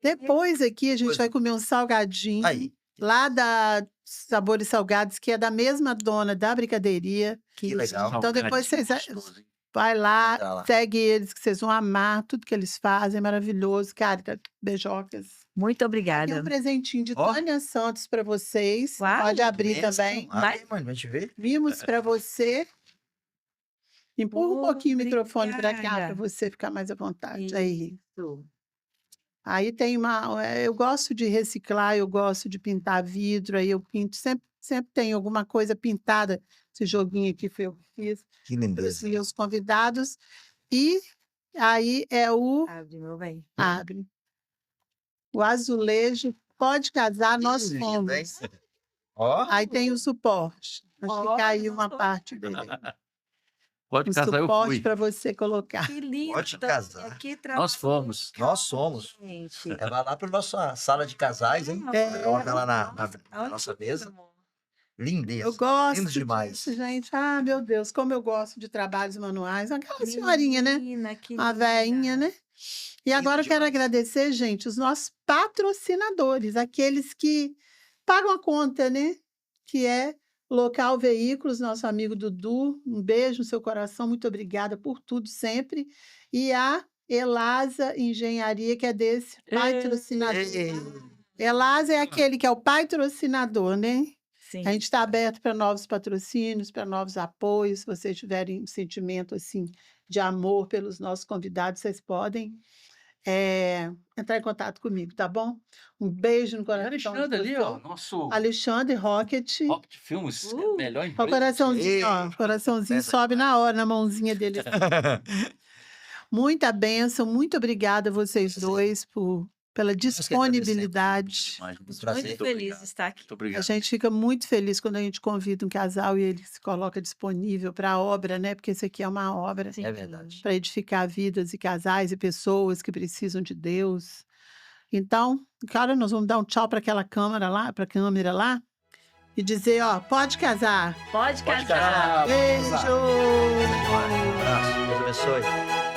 Depois aqui a gente Pois vai comer um salgadinho Aí, lá da Sabores Salgados, que é da mesma dona da Brincadeiria. que legal. Então depois vocês Gostoso, hein? vai lá, Entra lá. segue eles, que vocês vão amar tudo que eles fazem, é maravilhoso. Cara, beijocas. Muito E obrigada. um presentinho de Ó. Tânia Santos para vocês. Uau, Pode abrir Benção. também. Abre, mano, pra gente ver. Vimos para você. Empurra um pouquinho o microfone para cá, Obrigada. para você ficar mais à vontade. Aí. Isso. Aí tem eu gosto de reciclar, eu gosto de pintar vidro, aí eu pinto, sempre tem alguma coisa pintada. Esse joguinho aqui foi eu que fiz Que para os lindeza. meus convidados. E aí é o Abre, meu bem. abre. O azulejo pode casar, nós Que lindo, hein? fomos. Ó, Aí tem o suporte. Acho que Ó, caiu uma nossa. parte dele. Pode O casar, eu suporte fui. para você colocar. Que lindo. Pode Tânia, casar. que Nós trabalho fomos. legal, Nós somos. gente. É, vai lá para nossa sala de casais, hein? É. Coloca lá na Olha nossa isso, mesa. amor. Lindeza. Eu gosto Lindo demais. disso, gente. Ah, meu Deus, como eu gosto de trabalhos manuais. Aquela senhorinha, né? Menina, que Uma linda. velhinha, né? E agora eu quero demais. agradecer, gente, os nossos patrocinadores, aqueles que pagam a conta, né? Que é Local Veículos, nosso amigo Dudu. Um beijo no seu coração, muito obrigada por tudo sempre. E a Elasa Engenharia, que é desse patrocinador. Ei, Elasa é aquele que é o patrocinador, né? Sim. A gente está aberto para novos patrocínios, para novos apoios. Se vocês tiverem um sentimento assim de amor pelos nossos convidados, vocês podem entrar em contato comigo, tá bom? Um beijo no E coração. Alexandre ali, ó, nosso Alexandre Rocket. Rocket Filmes, melhor Ó, o empresa. coraçãozinho, ó, o coraçãozinho Essa- sobe na hora, na mãozinha dele. Muita bênção, muito obrigada a vocês dois pela que agradecemos. disponibilidade. Demais, Muito prazer. feliz obrigado. de estar aqui. Muito A obrigado. gente fica muito feliz quando a gente convida um casal e ele se coloca disponível para a obra, né? Porque isso aqui é uma obra Sim. É verdade. para edificar vidas e casais e pessoas que precisam de Deus. Então, cara, nós vamos dar um tchau para aquela câmera lá, e dizer, ó, pode casar. Pode Pode casar. casar. Beijo! Um abraço. Deus abençoe.